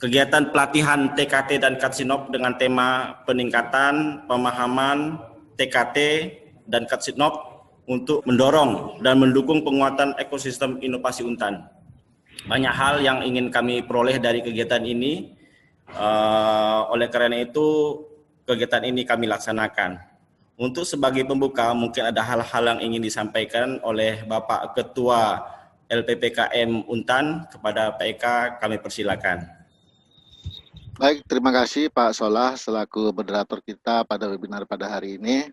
kegiatan pelatihan TKT dan Katsinop dengan tema peningkatan pemahaman TKT dan Katsinop untuk mendorong dan mendukung penguatan ekosistem inovasi Untan. Banyak hal yang ingin kami peroleh dari kegiatan ini, oleh karena itu kegiatan ini kami laksanakan. Untuk sebagai pembuka, mungkin ada hal-hal yang ingin disampaikan oleh Bapak Ketua LPPKM Untan kepada Pak Eka, kami persilakan. Baik, terima kasih Pak Solah selaku moderator kita pada webinar pada hari ini.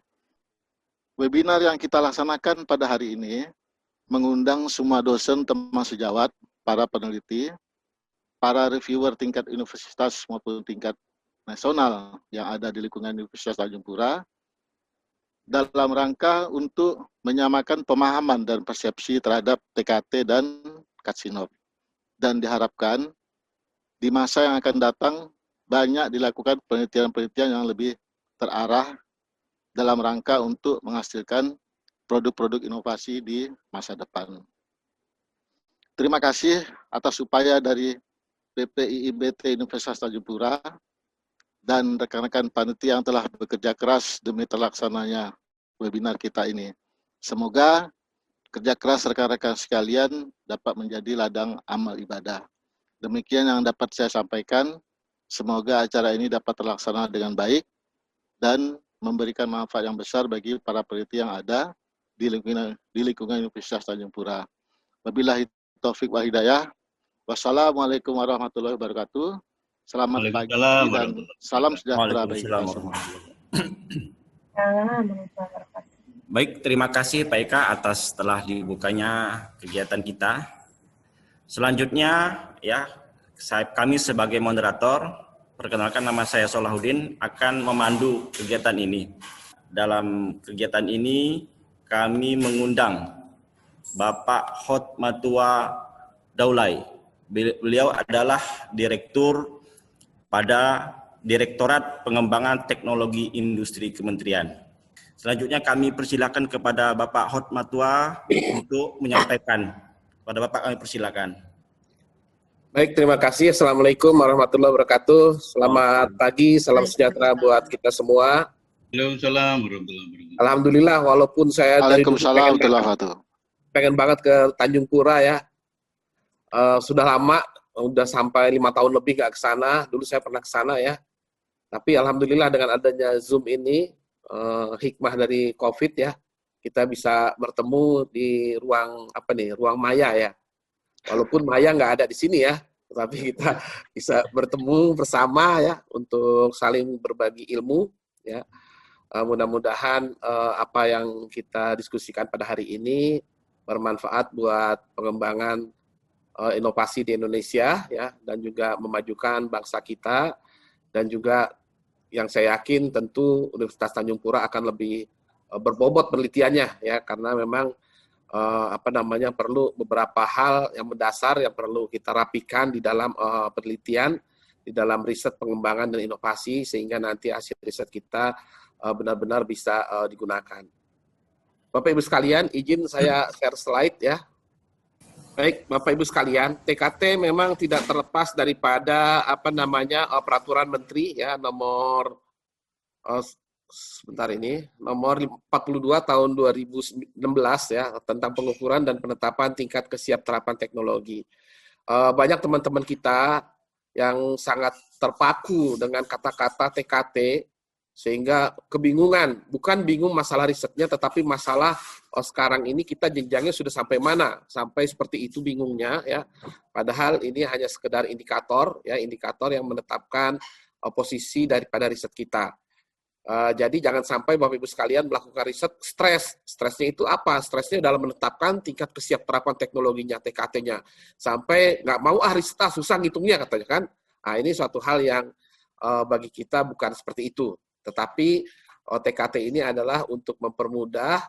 Webinar yang kita laksanakan pada hari ini mengundang semua dosen teman sejawat, para peneliti, para reviewer tingkat universitas maupun tingkat nasional yang ada di lingkungan Universitas Tanjung Pura dalam rangka untuk menyamakan pemahaman dan persepsi terhadap TKT dan Katsinop. Dan diharapkan di masa yang akan datang banyak dilakukan penelitian-penelitian yang lebih terarah dalam rangka untuk menghasilkan produk-produk inovasi di masa depan. Terima kasih atas upaya dari PPIIBT Universitas Tanjung Pura dan rekan-rekan panitia yang telah bekerja keras demi terlaksananya webinar kita ini. Semoga kerja keras rekan-rekan sekalian dapat menjadi ladang amal ibadah. Demikian yang dapat saya sampaikan. Semoga acara ini dapat terlaksana dengan baik dan memberikan manfaat yang besar bagi para peneliti yang ada di lingkungan Universitas Tanjung Pura. Wabillahi taufik wal hidayah. Wassalamualaikum warahmatullahi wabarakatuh. Selamat pagi dan salam sejahtera bagi kita semua. Baik, terima kasih Pak Eka atas telah dibukanya kegiatan kita. Selanjutnya ya, kami sebagai moderator, perkenalkan nama saya Solahuddin, akan memandu kegiatan ini. Dalam kegiatan ini kami mengundang Bapak Hotmatua Daulay. Beliau adalah direktur pada Direktorat Pengembangan Teknologi Industri Kementerian. Selanjutnya kami persilakan kepada Bapak Hotmatua untuk menyampaikan. Pada Bapak kami persilakan. Baik, terima kasih. Assalamualaikum warahmatullahi wabarakatuh. Selamat pagi, salam sejahtera buat kita semua. Waalaikumsalam warahmatullahi wabarakatuh. Alhamdulillah, walaupun saya dari dulu pengen banget ke Tanjung Pura ya. Sudah lama, udah sampai 5 tahun lebih nggak ke sana. Dulu saya pernah ke sana ya. Tapi alhamdulillah dengan adanya Zoom ini, hikmah dari COVID ya, kita bisa bertemu di ruang maya ya. Walaupun Maya nggak ada di sini ya, tetapi kita bisa bertemu bersama ya untuk saling berbagi ilmu ya. Mudah-mudahan apa yang kita diskusikan pada hari ini bermanfaat buat pengembangan inovasi di Indonesia ya, dan juga memajukan bangsa kita, dan juga yang saya yakin tentu Universitas Tanjung Pura akan lebih berbobot penelitiannya ya, karena memang perlu beberapa hal yang mendasar yang perlu kita rapikan di dalam penelitian, di dalam riset pengembangan dan inovasi, sehingga nanti hasil riset kita benar-benar bisa digunakan. Bapak Ibu sekalian, izin saya share slide ya. Baik, Bapak Ibu sekalian, TKT memang tidak terlepas daripada peraturan menteri ya nomor nomor 42 tahun 2016 ya, tentang pengukuran dan penetapan tingkat kesiapterapan teknologi. Banyak teman-teman kita yang sangat terpaku dengan kata-kata TKT sehingga kebingungan, bukan bingung masalah risetnya, tetapi masalah sekarang ini kita jenjangnya sudah sampai mana, sampai seperti itu bingungnya ya. Padahal ini hanya sekedar indikator ya, indikator yang menetapkan posisi daripada riset kita. Jadi jangan sampai Bapak Ibu sekalian melakukan riset stres. Stresnya itu apa? Stresnya dalam menetapkan tingkat kesiapterapan teknologinya, TKT-nya. Sampai nggak mau riset susah ngitungnya katanya kan. Nah, ini suatu hal yang bagi kita bukan seperti itu. Tetapi TKT ini adalah untuk mempermudah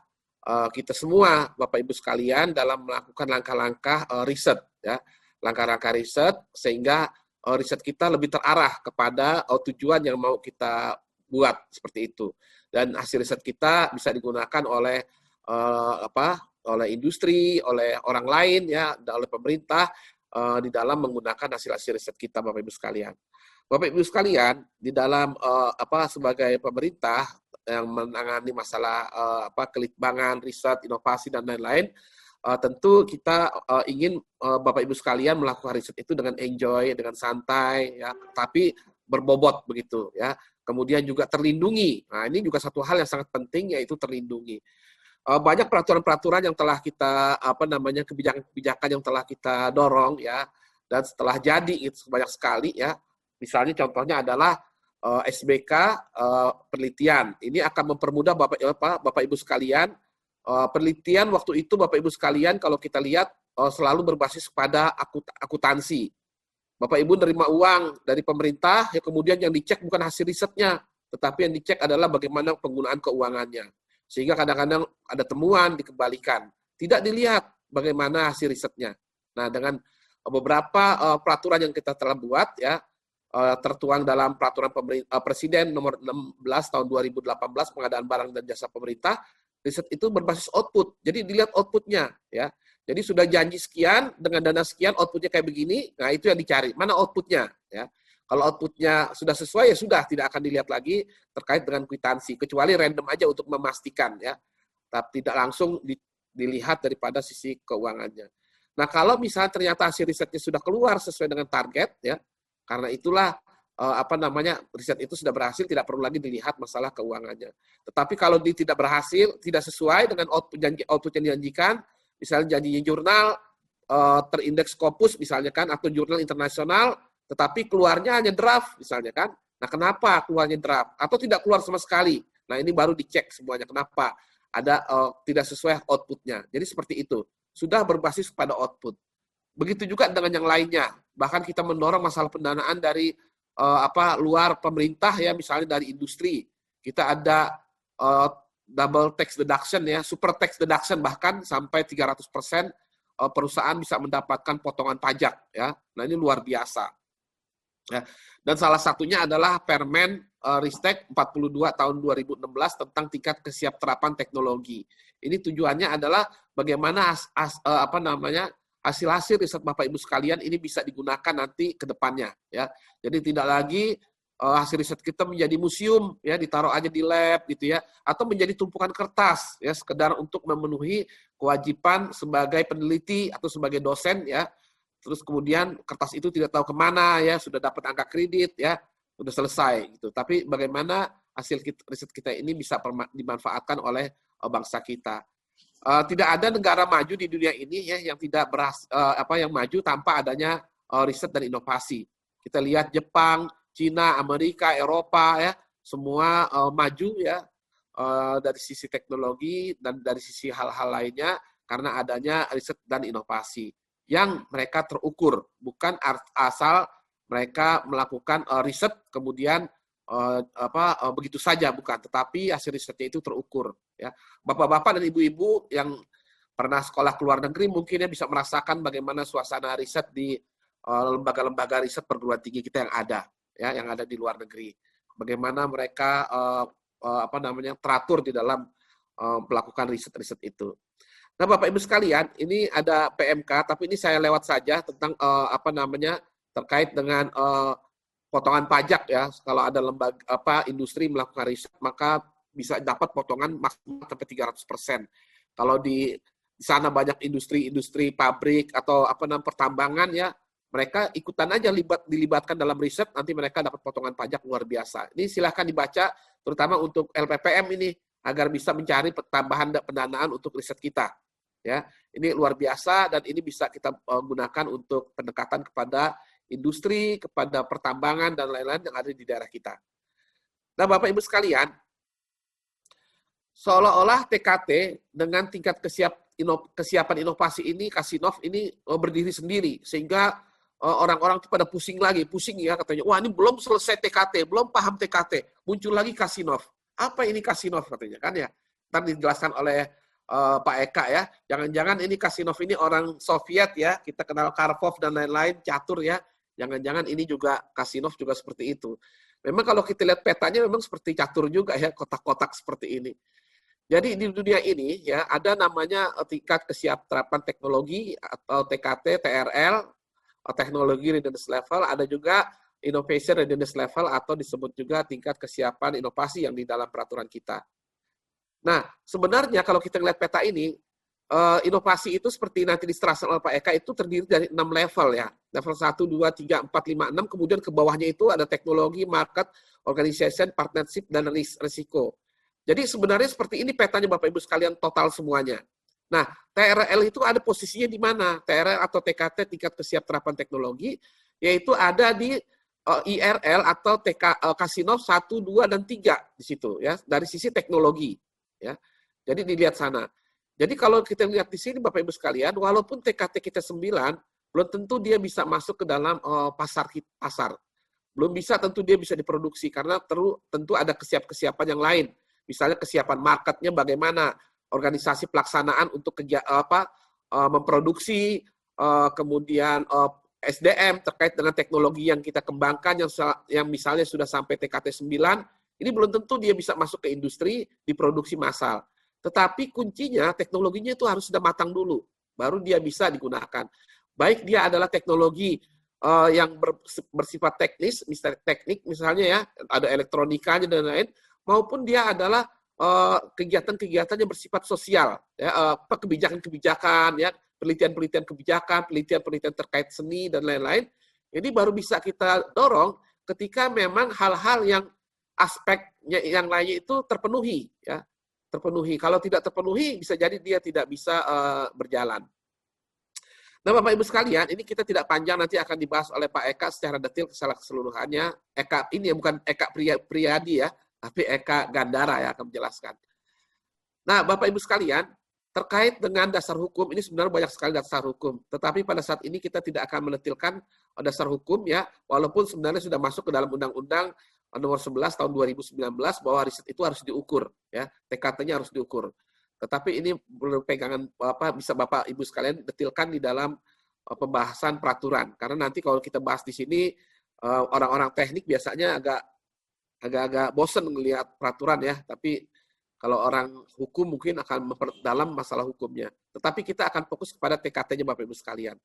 kita semua Bapak Ibu sekalian dalam melakukan langkah-langkah riset ya. Langkah-langkah riset sehingga riset kita lebih terarah kepada tujuan yang mau kita buat seperti itu, dan hasil riset kita bisa digunakan oleh oleh industri, oleh orang lain ya, oleh pemerintah di dalam menggunakan hasil-hasil riset kita, Bapak Ibu sekalian. Bapak Ibu sekalian, di dalam sebagai pemerintah yang menangani masalah kelitbangan, riset, inovasi dan lain-lain, tentu kita ingin Bapak Ibu sekalian melakukan riset itu dengan enjoy, dengan santai, ya, tapi berbobot begitu, ya. Kemudian juga terlindungi. Nah, ini juga satu hal yang sangat penting, yaitu terlindungi. Banyak peraturan-peraturan yang telah kita kebijakan-kebijakan yang telah kita dorong, ya, dan setelah jadi itu banyak sekali, ya. Misalnya contohnya adalah SBK penelitian. Ini akan mempermudah Bapak Ibu sekalian. Penelitian waktu itu Bapak Ibu sekalian kalau kita lihat selalu berbasis pada akuntansi. Bapak Ibu nerima uang dari pemerintah, ya kemudian yang dicek bukan hasil risetnya, tetapi yang dicek adalah bagaimana penggunaan keuangannya. Sehingga kadang-kadang ada temuan dikembalikan. Tidak dilihat bagaimana hasil risetnya. Nah, dengan beberapa peraturan yang kita telah buat, ya, tertuang dalam peraturan Presiden nomor 16 tahun 2018 pengadaan barang dan jasa pemerintah, riset itu berbasis output. Jadi dilihat outputnya, ya. Jadi sudah janji sekian dengan dana sekian, outputnya kayak begini. Nah, itu yang dicari. Mana outputnya, ya? Kalau outputnya sudah sesuai, ya sudah, tidak akan dilihat lagi terkait dengan kwitansi, kecuali random aja untuk memastikan, ya. Tapi tidak langsung dilihat daripada sisi keuangannya. Nah, kalau misalnya ternyata hasil risetnya sudah keluar sesuai dengan target, ya, karena itulah riset itu sudah berhasil, tidak perlu lagi dilihat masalah keuangannya. Tetapi kalau tidak berhasil, tidak sesuai dengan output yang dijanjikan, misalnya janjinya jurnal terindeks Scopus misalnya kan, atau jurnal internasional, tetapi keluarnya hanya draft misalnya kan. Nah, kenapa keluarnya draft atau tidak keluar sama sekali? Nah, ini baru dicek semuanya kenapa ada tidak sesuai outputnya. Jadi seperti itu, sudah berbasis pada output. Begitu juga dengan yang lainnya. Bahkan kita mendorong masalah pendanaan dari luar pemerintah, ya, misalnya dari industri. Kita ada double tax deduction, ya, super tax deduction, bahkan sampai 300% perusahaan bisa mendapatkan potongan pajak, ya. Nah, ini luar biasa. Ya. Dan salah satunya adalah Permen Ristek 42 tahun 2016 tentang tingkat kesiapterapan teknologi. Ini tujuannya adalah bagaimana hasil-hasil riset Bapak Ibu sekalian ini bisa digunakan nanti ke depannya, ya. Jadi tidak lagi hasil riset kita menjadi museum, ya, ditaruh aja di lab gitu, ya, atau menjadi tumpukan kertas, ya, sekedar untuk memenuhi kewajiban sebagai peneliti atau sebagai dosen, ya. Terus kemudian kertas itu tidak tahu kemana, ya, sudah dapat angka kredit, ya, sudah selesai gitu. Tapi bagaimana hasil riset kita ini bisa dimanfaatkan oleh bangsa kita. Tidak ada negara maju di dunia ini, ya, yang tidak yang maju tanpa adanya riset dan inovasi. Kita lihat Jepang, Cina, Amerika, Eropa, ya, semua maju, ya, dari sisi teknologi dan dari sisi hal-hal lainnya karena adanya riset dan inovasi yang mereka terukur, bukan asal mereka melakukan riset kemudian begitu saja, bukan, tetapi hasil risetnya itu terukur, ya. Bapak-bapak dan ibu-ibu yang pernah sekolah ke luar negeri mungkin ya bisa merasakan bagaimana suasana riset di lembaga-lembaga riset perguruan tinggi kita yang ada, ya, yang ada di luar negeri. Bagaimana mereka teratur di dalam melakukan riset-riset itu. Nah, Bapak Ibu sekalian, ini ada PMK, tapi ini saya lewat saja tentang terkait dengan potongan pajak, ya. Kalau ada lembaga industri melakukan riset, maka bisa dapat potongan maksimal sampai 300%. Kalau di sana banyak industri pabrik atau pertambangan, ya, mereka ikutan aja dilibatkan dalam riset, nanti mereka dapat potongan pajak luar biasa. Ini silahkan dibaca, terutama untuk LPPM ini, agar bisa mencari tambahan pendanaan untuk riset kita. Ya, ini luar biasa dan ini bisa kita gunakan untuk pendekatan kepada industri, kepada pertambangan dan lain-lain yang ada di daerah kita. Nah, Bapak Ibu sekalian, seolah-olah TKT dengan tingkat kesiapan inovasi ini, Kasinov ini berdiri sendiri, sehingga orang-orang itu pada pusing ya, katanya, wah, ini belum selesai TKT, belum paham TKT, muncul lagi Kasinov. Apa ini Kasinov katanya, kan, ya? Ntar dijelaskan oleh Pak Eka, ya. Jangan-jangan ini Kasinov ini orang Soviet, ya. Kita kenal Karpov dan lain-lain, catur, ya. Jangan-jangan ini juga Kasinov juga seperti itu. Memang kalau kita lihat petanya memang seperti catur juga, ya, kotak-kotak seperti ini. Jadi di dunia ini, ya, ada namanya tingkat kesiapterapan teknologi atau TKT, TRL, teknologi readiness level, ada juga innovation readiness level atau disebut juga tingkat kesiapan inovasi yang di dalam peraturan kita. Nah, sebenarnya kalau kita lihat peta ini, inovasi itu seperti nanti diserahkan oleh Pak Eka itu terdiri dari 6 level ya. Level 1, 2, 3, 4, 5, 6, kemudian ke bawahnya itu ada teknologi, market, organization, partnership, dan risiko. Jadi sebenarnya seperti ini petanya Bapak Ibu sekalian total semuanya. Nah, TRL itu ada posisinya di mana? TRL atau TKT, tingkat kesiapterapan teknologi, yaitu ada di IRL atau Kasinov 1, 2, dan 3 di situ ya, dari sisi teknologi ya. Jadi dilihat sana. Jadi kalau kita lihat di sini Bapak Ibu sekalian, walaupun TKT kita 9, belum tentu dia bisa masuk ke dalam pasar. Belum bisa tentu dia bisa diproduksi karena tentu ada kesiapan yang lain. Misalnya kesiapan marketnya bagaimana, organisasi pelaksanaan untuk memproduksi, kemudian SDM terkait dengan teknologi yang kita kembangkan yang misalnya sudah sampai TKT 9, ini belum tentu dia bisa masuk ke industri diproduksi massal. Tetapi kuncinya teknologinya itu harus sudah matang dulu, baru dia bisa digunakan. Baik dia adalah teknologi yang bersifat teknis, misalnya ya, ada elektronikanya dan lain, maupun dia adalah kegiatan-kegiatan yang bersifat sosial, ya, kebijakan-kebijakan, ya, penelitian-penelitian kebijakan, penelitian-penelitian terkait seni dan lain-lain. Ini baru bisa kita dorong ketika memang hal-hal yang aspeknya yang lainnya itu terpenuhi, ya. Terpenuhi. Kalau tidak terpenuhi, bisa jadi dia tidak bisa berjalan. Nah, Bapak Ibu sekalian, ini kita tidak panjang, nanti akan dibahas oleh Pak Eka secara detail keseluruhannya. Eka ini bukan Eka Priyadi ya, tapi Eka Gandara yang akan menjelaskan. Nah, Bapak Ibu sekalian, terkait dengan dasar hukum, ini sebenarnya banyak sekali dasar hukum. Tetapi pada saat ini kita tidak akan menetilkan dasar hukum ya, walaupun sebenarnya sudah masuk ke dalam Undang-Undang nomor 11 tahun 2019 bahwa riset itu harus diukur ya, TKT-nya harus diukur. Tetapi ini belum pegangan bisa Bapak Ibu sekalian detilkan di dalam pembahasan peraturan. Karena nanti kalau kita bahas di sini orang-orang teknik biasanya agak bosen melihat peraturan ya, tapi kalau orang hukum mungkin akan memperdalam masalah hukumnya. Tetapi kita akan fokus kepada TKT-nya Bapak Ibu sekalian.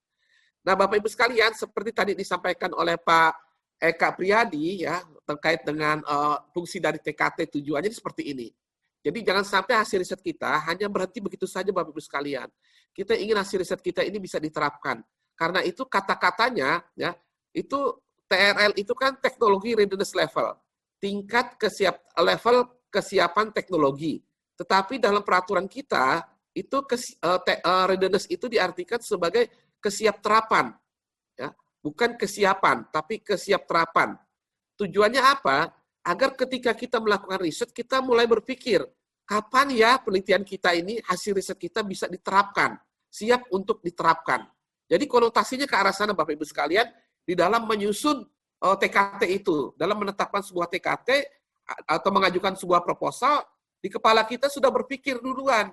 Nah, Bapak Ibu sekalian, seperti tadi disampaikan oleh Pak Eka Priyadi ya, terkait dengan fungsi dari TKT, tujuannya seperti ini. Jadi jangan sampai hasil riset kita hanya berhenti begitu saja Bapak Ibu sekalian. Kita ingin hasil riset kita ini bisa diterapkan. Karena itu kata-katanya ya, itu TRL itu kan teknologi readiness level. Tingkat level kesiapan teknologi. Tetapi dalam peraturan kita itu readiness itu diartikan sebagai kesiapterapan. Ya, bukan kesiapan, tapi kesiapterapan. Tujuannya apa? Agar ketika kita melakukan riset, kita mulai berpikir, kapan ya penelitian kita ini, hasil riset kita bisa diterapkan, siap untuk diterapkan. Jadi konotasinya ke arah sana Bapak Ibu sekalian, di dalam menyusun TKT itu, dalam menetapkan sebuah TKT atau mengajukan sebuah proposal, di kepala kita sudah berpikir duluan,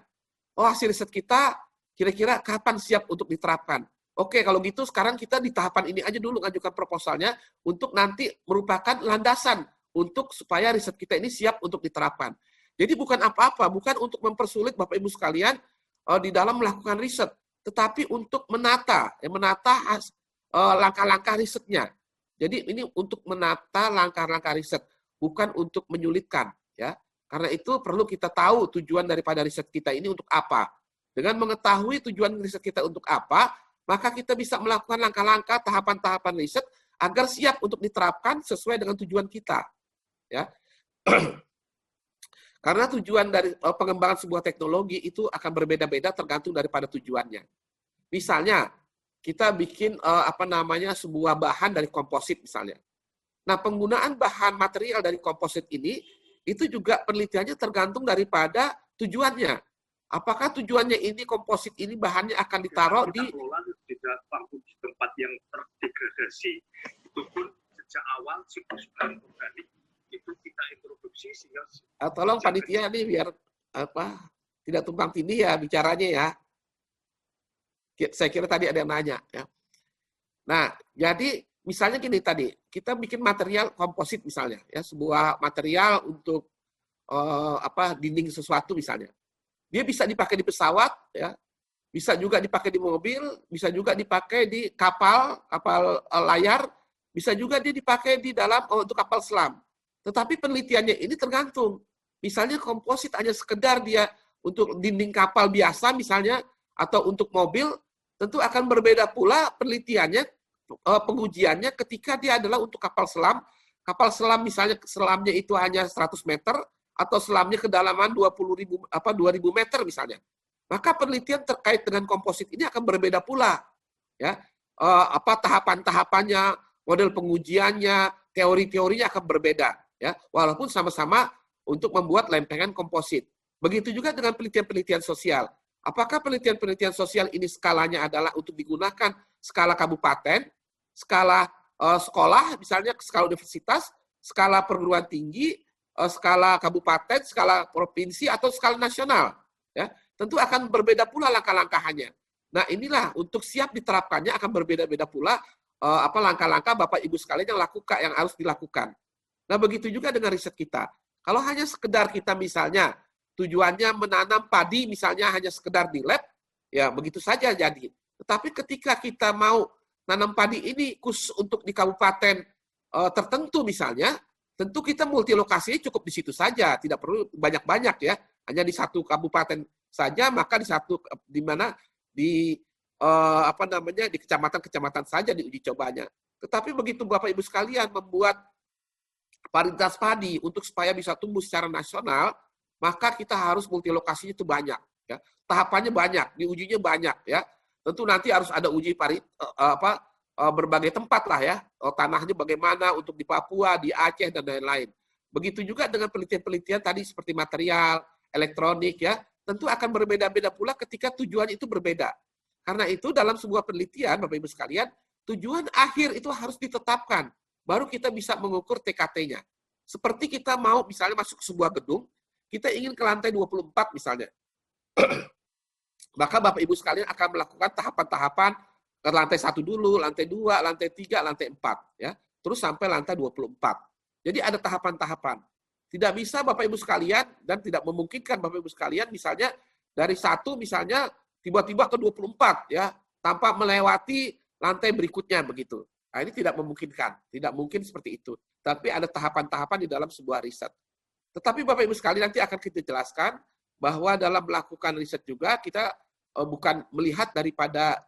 oh hasil riset kita kira-kira kapan siap untuk diterapkan. Oke, kalau gitu sekarang kita di tahapan ini aja dulu ngajukan proposalnya untuk nanti merupakan landasan untuk supaya riset kita ini siap untuk diterapkan. Jadi bukan apa-apa, bukan untuk mempersulit Bapak Ibu sekalian di dalam melakukan riset, tetapi untuk menata langkah-langkah risetnya. Jadi ini untuk menata langkah-langkah riset, bukan untuk menyulitkan, ya. Karena itu perlu kita tahu tujuan daripada riset kita ini untuk apa. Dengan mengetahui tujuan riset kita untuk apa, maka kita bisa melakukan langkah-langkah, tahapan-tahapan riset agar siap untuk diterapkan sesuai dengan tujuan kita. Ya, karena tujuan dari pengembangan sebuah teknologi itu akan berbeda-beda tergantung daripada tujuannya. Misalnya kita bikin sebuah bahan dari komposit misalnya. Nah, penggunaan bahan material dari komposit ini itu juga penelitiannya tergantung daripada tujuannya. Apakah tujuannya ini komposit ini bahannya akan ditaruh di tempat yang terdegradasi, itu pun sejak awal siklus bahan organik itu kita introduksi sehingga tolong panitia nih biar tidak tumpang tindih ya bicaranya ya. Saya kira tadi ada yang nanya ya. Nah, jadi misalnya gini tadi, kita bikin material komposit misalnya ya, sebuah material untuk dinding sesuatu misalnya. Dia bisa dipakai di pesawat ya. bisa juga dipakai di mobil, bisa juga dipakai di kapal layar, bisa juga dia dipakai di dalam untuk kapal selam. Tetapi penelitiannya ini tergantung. Misalnya komposit hanya sekedar dia untuk dinding kapal biasa misalnya, atau untuk mobil, tentu akan berbeda pula penelitiannya, pengujiannya ketika dia adalah untuk kapal selam. Kapal selam misalnya selamnya itu hanya 100 meter, atau selamnya kedalaman 20.000 meter misalnya. Maka penelitian terkait dengan komposit ini akan berbeda pula, ya. Tahapan-tahapannya, model pengujiannya, teori-teorinya akan berbeda, ya. Walaupun sama-sama untuk membuat lempengan komposit. Begitu juga dengan penelitian-penelitian sosial. Apakah penelitian-penelitian sosial ini skalanya adalah untuk digunakan skala kabupaten, skala sekolah, misalnya skala universitas, skala perguruan tinggi, skala kabupaten, skala provinsi, atau skala nasional, ya. Tentu akan berbeda pula langkah-langkahnya. Nah, inilah untuk siap diterapkannya akan berbeda-beda pula langkah-langkah Bapak Ibu sekalian yang harus dilakukan. Nah, begitu juga dengan riset kita. Kalau hanya sekedar kita misalnya tujuannya menanam padi misalnya hanya sekedar di lab, ya begitu saja jadi. Tetapi ketika kita mau nanam padi ini khusus untuk di kabupaten tertentu misalnya, tentu kita multi lokasi cukup di situ saja, tidak perlu banyak-banyak ya. Hanya di satu kabupaten saja, maka di kecamatan-kecamatan saja diuji cobanya. Tetapi begitu Bapak Ibu sekalian membuat varietas padi untuk supaya bisa tumbuh secara nasional, maka kita harus multi lokasinya itu banyak, ya. Tahapannya banyak, diujinya banyak, ya. Tentu nanti harus ada uji berbagai tempat lah ya, tanahnya bagaimana untuk di Papua, di Aceh dan lain-lain. Begitu juga dengan penelitian-penelitian tadi seperti material, elektronik ya, tentu akan berbeda-beda pula ketika tujuan itu berbeda. Karena itu dalam sebuah penelitian, Bapak Ibu sekalian, tujuan akhir itu harus ditetapkan. Baru kita bisa mengukur TKT-nya. Seperti kita mau misalnya masuk ke sebuah gedung, kita ingin ke lantai 24 misalnya. Maka Bapak Ibu sekalian akan melakukan tahapan-tahapan ke lantai 1 dulu, lantai 2, lantai 3, lantai 4. Ya. Terus sampai lantai 24. Jadi ada tahapan-tahapan. Tidak bisa Bapak Ibu sekalian dan tidak memungkinkan Bapak Ibu sekalian misalnya dari 1 misalnya tiba-tiba ke 24 ya, tanpa melewati lantai berikutnya begitu. Nah, ini tidak memungkinkan, tidak mungkin seperti itu. Tapi ada tahapan-tahapan di dalam sebuah riset. Tetapi Bapak Ibu sekalian nanti akan kita jelaskan bahwa dalam melakukan riset juga kita bukan melihat daripada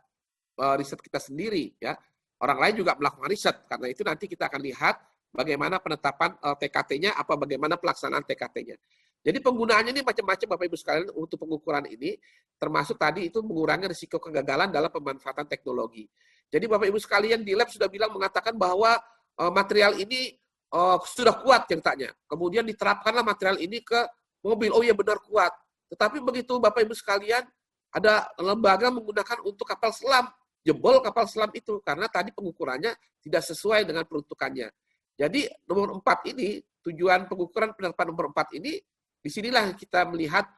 riset kita sendiri ya. Orang lain juga melakukan riset. Karena itu nanti kita akan lihat bagaimana penetapan TKT-nya, bagaimana pelaksanaan TKT-nya. Jadi penggunaannya ini macam-macam Bapak Ibu sekalian untuk pengukuran ini, termasuk tadi itu mengurangi risiko kegagalan dalam pemanfaatan teknologi. Jadi Bapak Ibu sekalian di lab sudah mengatakan bahwa material ini sudah kuat ceritanya. Kemudian diterapkanlah material ini ke mobil. Oh iya benar kuat. Tetapi begitu Bapak Ibu sekalian, ada lembaga menggunakan untuk kapal selam. Jebol kapal selam itu karena tadi pengukurannya tidak sesuai dengan peruntukannya. Jadi nomor 4 ini, tujuan pengukuran penerapan nomor 4 ini, disinilah kita melihat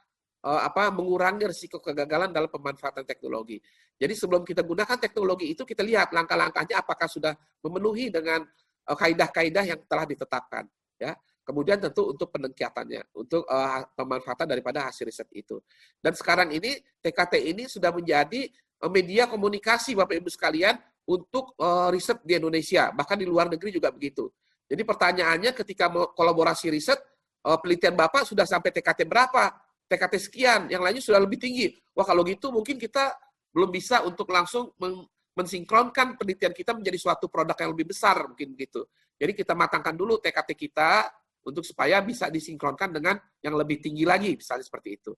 mengurangi risiko kegagalan dalam pemanfaatan teknologi. Jadi sebelum kita gunakan teknologi itu, kita lihat langkah-langkahnya apakah sudah memenuhi dengan kaidah-kaidah yang telah ditetapkan. Ya. Kemudian tentu untuk peningkatannya, untuk pemanfaatan daripada hasil riset itu. Dan sekarang ini, TKT ini sudah menjadi media komunikasi Bapak Ibu sekalian untuk riset di Indonesia, bahkan di luar negeri juga begitu. Jadi pertanyaannya ketika mau kolaborasi riset, penelitian Bapak sudah sampai TKT berapa? TKT sekian, yang lainnya sudah lebih tinggi. Wah kalau gitu mungkin kita belum bisa untuk langsung mensinkronkan penelitian kita menjadi suatu produk yang lebih besar, mungkin begitu. Jadi kita matangkan dulu TKT kita untuk supaya bisa disinkronkan dengan yang lebih tinggi lagi, misalnya seperti itu.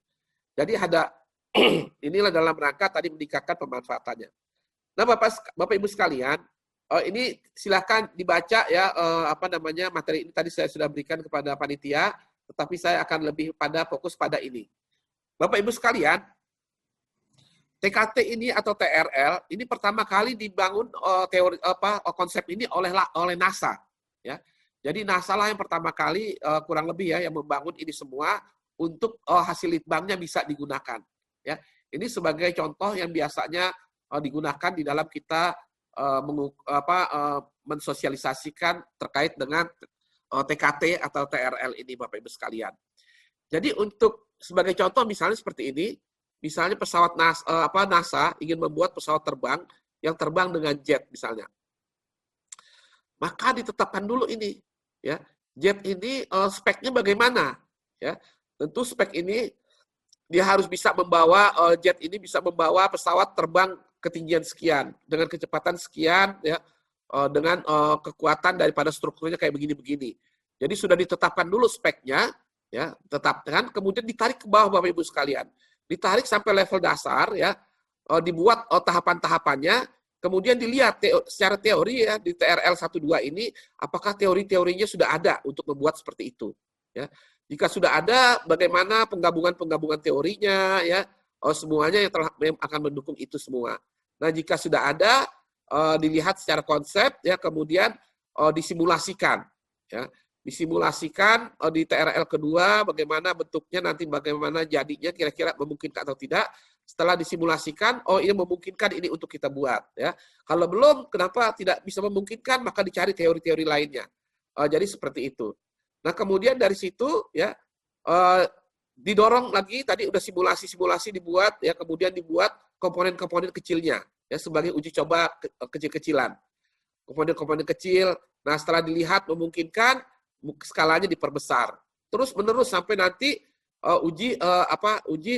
Jadi ada inilah dalam rangka tadi meningkatkan pemanfaatannya. Nah, Bapak Ibu sekalian, ini silakan dibaca ya materi ini tadi saya sudah berikan kepada panitia, tetapi saya akan lebih fokus pada ini. Bapak Ibu sekalian, TKT ini atau TRL ini pertama kali dibangun konsep ini oleh NASA ya. Jadi NASA lah yang pertama kali kurang lebih ya yang membangun ini semua untuk hasil litbangnya bisa digunakan ya. Ini sebagai contoh yang biasanya digunakan di dalam kita mensosialisasikan terkait dengan TKT atau TRL ini Bapak Ibu sekalian. Jadi untuk sebagai contoh misalnya seperti ini, misalnya pesawat NASA ingin membuat pesawat terbang yang terbang dengan jet misalnya. Maka ditetapkan dulu ini, ya. Jet ini speknya bagaimana, ya. Tentu spek ini dia harus bisa membawa jet ini bisa membawa pesawat terbang ketinggian sekian dengan kecepatan sekian, ya, dengan kekuatan daripada strukturnya kayak begini-begini. Jadi sudah ditetapkan dulu speknya, ya, tetapkan, kemudian ditarik ke bawah Bapak Ibu sekalian, ditarik sampai level dasar, ya, dibuat tahapan-tahapannya, kemudian dilihat secara teori, ya, di TRL 12 ini apakah teori-teorinya sudah ada untuk membuat seperti itu, ya. Jika sudah ada, bagaimana penggabungan-penggabungan teorinya, ya, semuanya yang akan mendukung itu semua. Nah, jika sudah ada, dilihat secara konsep, ya, kemudian disimulasikan, ya, disimulasikan di TRL kedua, bagaimana bentuknya nanti, bagaimana jadinya, kira-kira memungkinkan atau tidak. Setelah disimulasikan, oh ini memungkinkan ini untuk kita buat, ya. Kalau belum, kenapa tidak bisa memungkinkan, maka dicari teori-teori lainnya. Jadi seperti itu. Nah, kemudian dari situ, ya, didorong lagi, tadi udah simulasi-simulasi dibuat, ya, kemudian dibuat komponen-komponen kecilnya, ya, sebagai uji coba kecil-kecilan. Komponen-komponen kecil, nah setelah dilihat memungkinkan, skalanya diperbesar. Terus menerus sampai nanti uji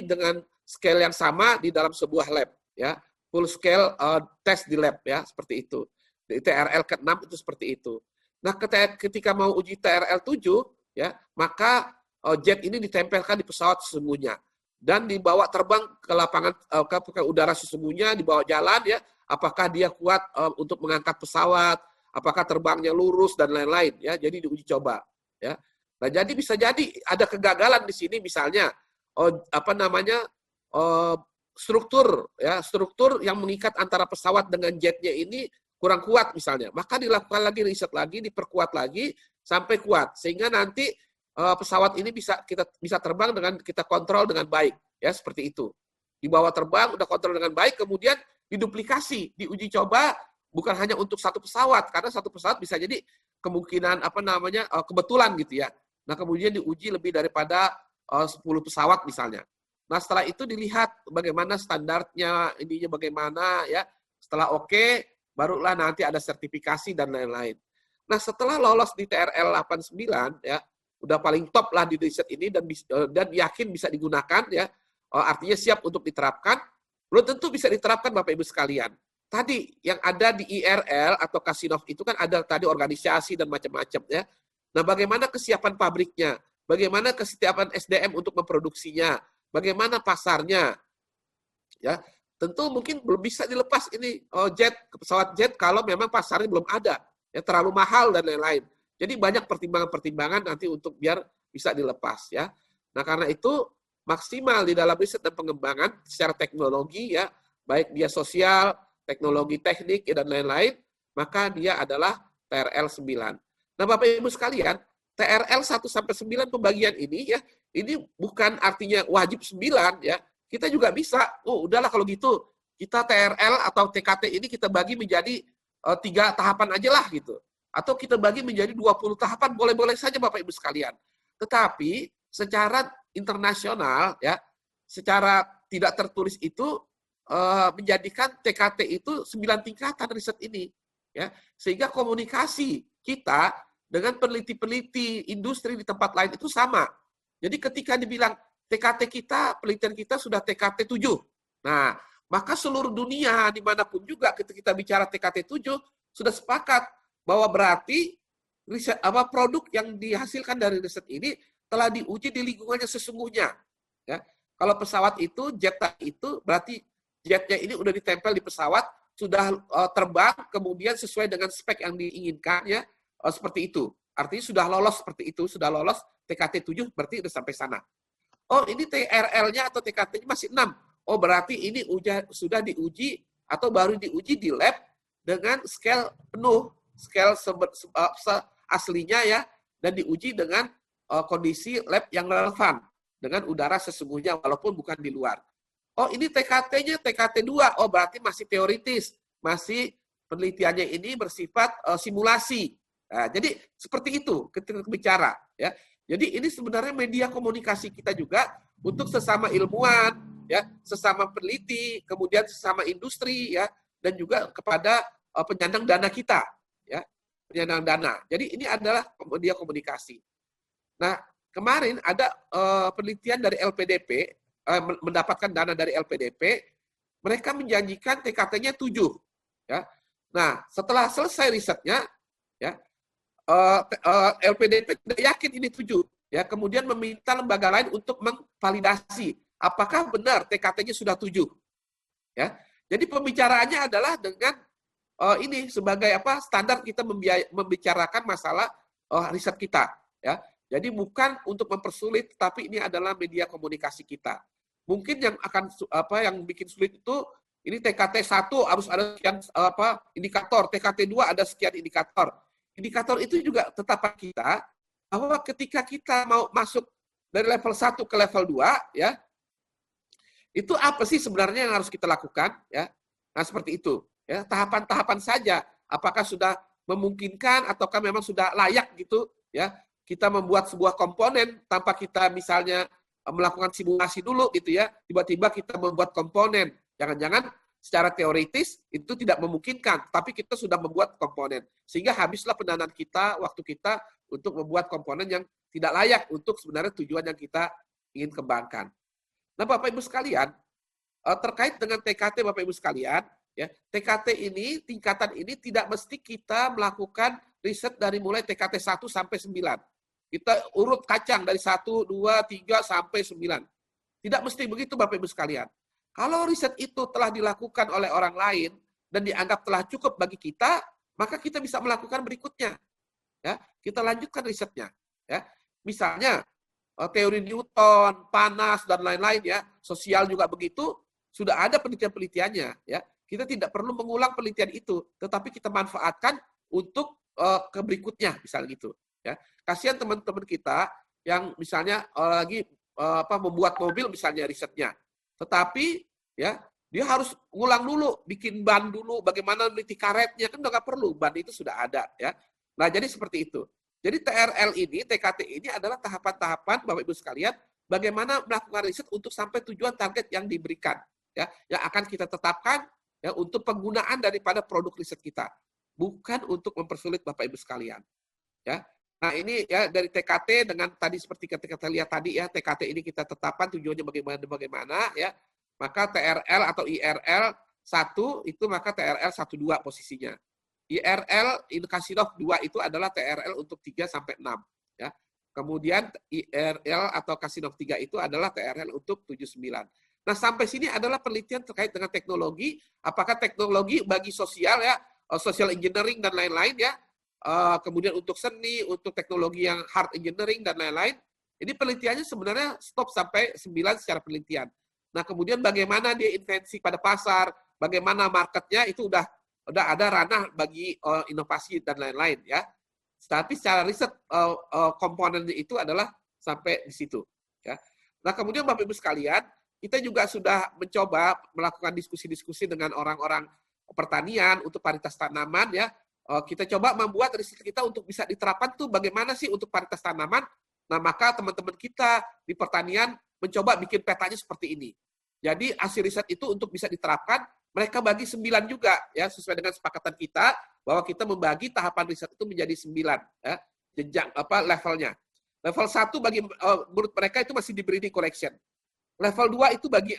dengan scale yang sama di dalam sebuah lab, ya, full scale test di lab, ya, seperti itu. Di TRL ke-6 itu seperti itu. Nah, ketika mau uji TRL 7, ya, maka jet ini ditempelkan di pesawat sesungguhnya dan dibawa terbang ke lapangan ke udara sesungguhnya, dibawa jalan, ya, apakah dia kuat untuk mengangkat pesawat, apakah terbangnya lurus dan lain-lain, ya. Jadi diuji coba, ya. Nah, jadi bisa jadi ada kegagalan di sini misalnya struktur, ya, struktur yang mengikat antara pesawat dengan jetnya ini kurang kuat misalnya, maka dilakukan lagi riset lagi, diperkuat lagi sampai kuat, sehingga nanti pesawat ini bisa terbang dengan kita kontrol dengan baik, ya, seperti itu. Dibawa terbang, udah kontrol dengan baik, kemudian diduplikasi, diuji coba bukan hanya untuk satu pesawat, karena satu pesawat bisa jadi kemungkinan kebetulan gitu, ya. Nah, kemudian diuji lebih daripada 10 pesawat misalnya. Nah, setelah itu dilihat bagaimana standarnya, ininya bagaimana, ya. Setelah oke, barulah nanti ada sertifikasi dan lain-lain. Nah, setelah lolos di TRL 89, ya, udah paling top lah di riset ini dan yakin bisa digunakan, ya, artinya siap untuk diterapkan. Belum tentu bisa diterapkan Bapak Ibu sekalian. Tadi yang ada di IRL atau Kasinov itu kan ada tadi organisasi dan macam-macam, ya. Nah, bagaimana kesiapan pabriknya? Bagaimana kesiapan SDM untuk memproduksinya? Bagaimana pasarnya? Ya, tentu mungkin belum bisa dilepas ini pesawat jet kalau memang pasarnya belum ada, ya, terlalu mahal dan lain-lain. Jadi banyak pertimbangan-pertimbangan nanti untuk biar bisa dilepas, ya. Nah, karena itu maksimal di dalam riset dan pengembangan secara teknologi, ya, baik dia sosial, teknologi teknik, ya, dan lain-lain, maka dia adalah TRL 9. Nah, Bapak Ibu sekalian, TRL 1 sampai 9 pembagian ini, ya, ini bukan artinya wajib 9, ya. Kita juga bisa, udahlah kalau gitu, kita TRL atau TKT ini kita bagi menjadi 3 tahapan aja lah gitu. Atau kita bagi menjadi 20 tahapan, boleh-boleh saja Bapak Ibu sekalian. Tetapi secara internasional, ya, secara tidak tertulis itu menjadikan TKT itu 9 tingkatan riset ini, ya. Sehingga komunikasi kita dengan peneliti-peneliti industri di tempat lain itu sama. Jadi ketika dibilang TKT kita, penelitian kita sudah TKT 7. Nah, maka seluruh dunia dimanapun juga ketika kita bicara TKT 7 sudah sepakat bahwa berarti riset produk yang dihasilkan dari riset ini telah diuji di lingkungannya sesungguhnya. Ya, kalau pesawat itu, jet itu berarti jetnya ini udah ditempel di pesawat, sudah terbang, kemudian sesuai dengan spek yang diinginkan, ya, seperti itu. Artinya sudah lolos seperti itu, sudah lolos TKT 7 berarti sudah sampai sana. Oh, ini TRL-nya atau TKT-nya masih 6. Oh, berarti ini sudah diuji atau baru diuji di lab dengan scale penuh, scale aslinya, ya, dan diuji dengan kondisi lab yang relevan dengan udara sesungguhnya walaupun bukan di luar. Oh, ini TKT-nya TKT 2. Oh, berarti masih teoritis, masih penelitiannya ini bersifat simulasi. Nah, jadi seperti itu ketika bicara, ya. Jadi ini sebenarnya media komunikasi kita juga untuk sesama ilmuwan, ya, sesama peneliti, kemudian sesama industri, ya, dan juga kepada penyandang dana kita, ya, penyandang dana. Jadi ini adalah media komunikasi. Nah, kemarin ada penelitian dari LPDP, mendapatkan dana dari LPDP, mereka menjanjikan TKT-nya 7. Ya. Nah, setelah selesai risetnya, ya, LPDP tidak yakin ini 7. Ya, kemudian meminta lembaga lain untuk memvalidasi apakah benar TKT-nya sudah 7. Ya. Jadi pembicaraannya adalah dengan ini sebagai apa standar kita membicarakan masalah riset kita. Ya. Jadi bukan untuk mempersulit, tapi ini adalah media komunikasi kita. Mungkin yang akan yang bikin sulit itu ini TKT 1 harus ada sekian indikator, TKT 2 ada sekian indikator. Indikator itu juga tetapan kita bahwa ketika kita mau masuk dari level 1 ke level 2, ya, itu apa sih sebenarnya yang harus kita lakukan, ya? Nah, seperti itu, ya, tahapan-tahapan saja. Apakah sudah memungkinkan ataukah memang sudah layak gitu, ya? Kita membuat sebuah komponen tanpa kita misalnya melakukan simulasi dulu gitu ya, tiba-tiba kita membuat komponen. Jangan-jangan secara teoritis itu tidak memungkinkan, tapi kita sudah membuat komponen. Sehingga habislah pendanaan kita, waktu kita untuk membuat komponen yang tidak layak untuk sebenarnya tujuan yang kita ingin kembangkan. Nah, Bapak Ibu sekalian, terkait dengan TKT Bapak Ibu sekalian, ya, TKT ini, tingkatan ini tidak mesti kita melakukan riset dari mulai TKT 1 sampai 9. Kita urut kacang dari 1, 2, 3, sampai 9. Tidak mesti begitu Bapak Ibu sekalian. Kalau riset itu telah dilakukan oleh orang lain dan dianggap telah cukup bagi kita, maka kita bisa melakukan berikutnya. Ya, kita lanjutkan risetnya. Ya. Misalnya, teori Newton, panas, dan lain-lain, ya, sosial juga begitu, sudah ada penelitian-penelitiannya. Ya. Kita tidak perlu mengulang penelitian itu, tetapi kita manfaatkan untuk ke berikutnya, misalnya gitu. Ya. Kasihan teman-teman kita yang misalnya lagi membuat mobil misalnya risetnya, tetapi ya dia harus ngulang dulu, bikin ban dulu, bagaimana meneliti karetnya, kan udah nggak perlu, ban itu sudah ada. Ya. Nah, jadi seperti itu. Jadi TRL ini, TKT ini adalah tahapan-tahapan Bapak Ibu sekalian, bagaimana melakukan riset untuk sampai tujuan target yang diberikan, ya, yang akan kita tetapkan, ya, untuk penggunaan daripada produk riset kita, bukan untuk mempersulit Bapak Ibu sekalian. Ya. Nah, ini ya dari TKT dengan tadi seperti kita lihat tadi, ya, TKT ini kita tetapkan tujuannya bagaimana, ya. Maka TRL atau IRL 1 itu maka TRL 12 posisinya. IRL Kasinov 2 itu adalah TRL untuk 3 sampai 6, ya. Kemudian IRL atau Kasinov 3 itu adalah TRL untuk 79. Nah, sampai sini adalah penelitian terkait dengan teknologi, apakah teknologi bagi sosial, ya, social engineering dan lain-lain, ya. Kemudian untuk seni, untuk teknologi yang hard engineering dan lain-lain, ini penelitiannya sebenarnya stop sampai 9 secara penelitian. Nah, kemudian bagaimana dia invensi pada pasar, bagaimana marketnya, itu udah ada ranah bagi inovasi dan lain-lain, ya. Tapi secara riset komponennya itu adalah sampai di situ, ya. Nah, kemudian Bapak Ibu sekalian, kita juga sudah mencoba melakukan diskusi-diskusi dengan orang-orang pertanian untuk varietas tanaman, ya. Kita coba membuat riset kita untuk bisa diterapkan tuh bagaimana sih untuk varietas tanaman. Nah, maka teman-teman kita di pertanian mencoba bikin petanya seperti ini. Jadi hasil riset itu untuk bisa diterapkan, mereka bagi 9 juga, ya, sesuai dengan kesepakatan kita bahwa kita membagi tahapan riset itu menjadi 9, ya, jenjang levelnya. Level 1 bagi menurut mereka itu masih di breeding collection. Level 2 itu bagi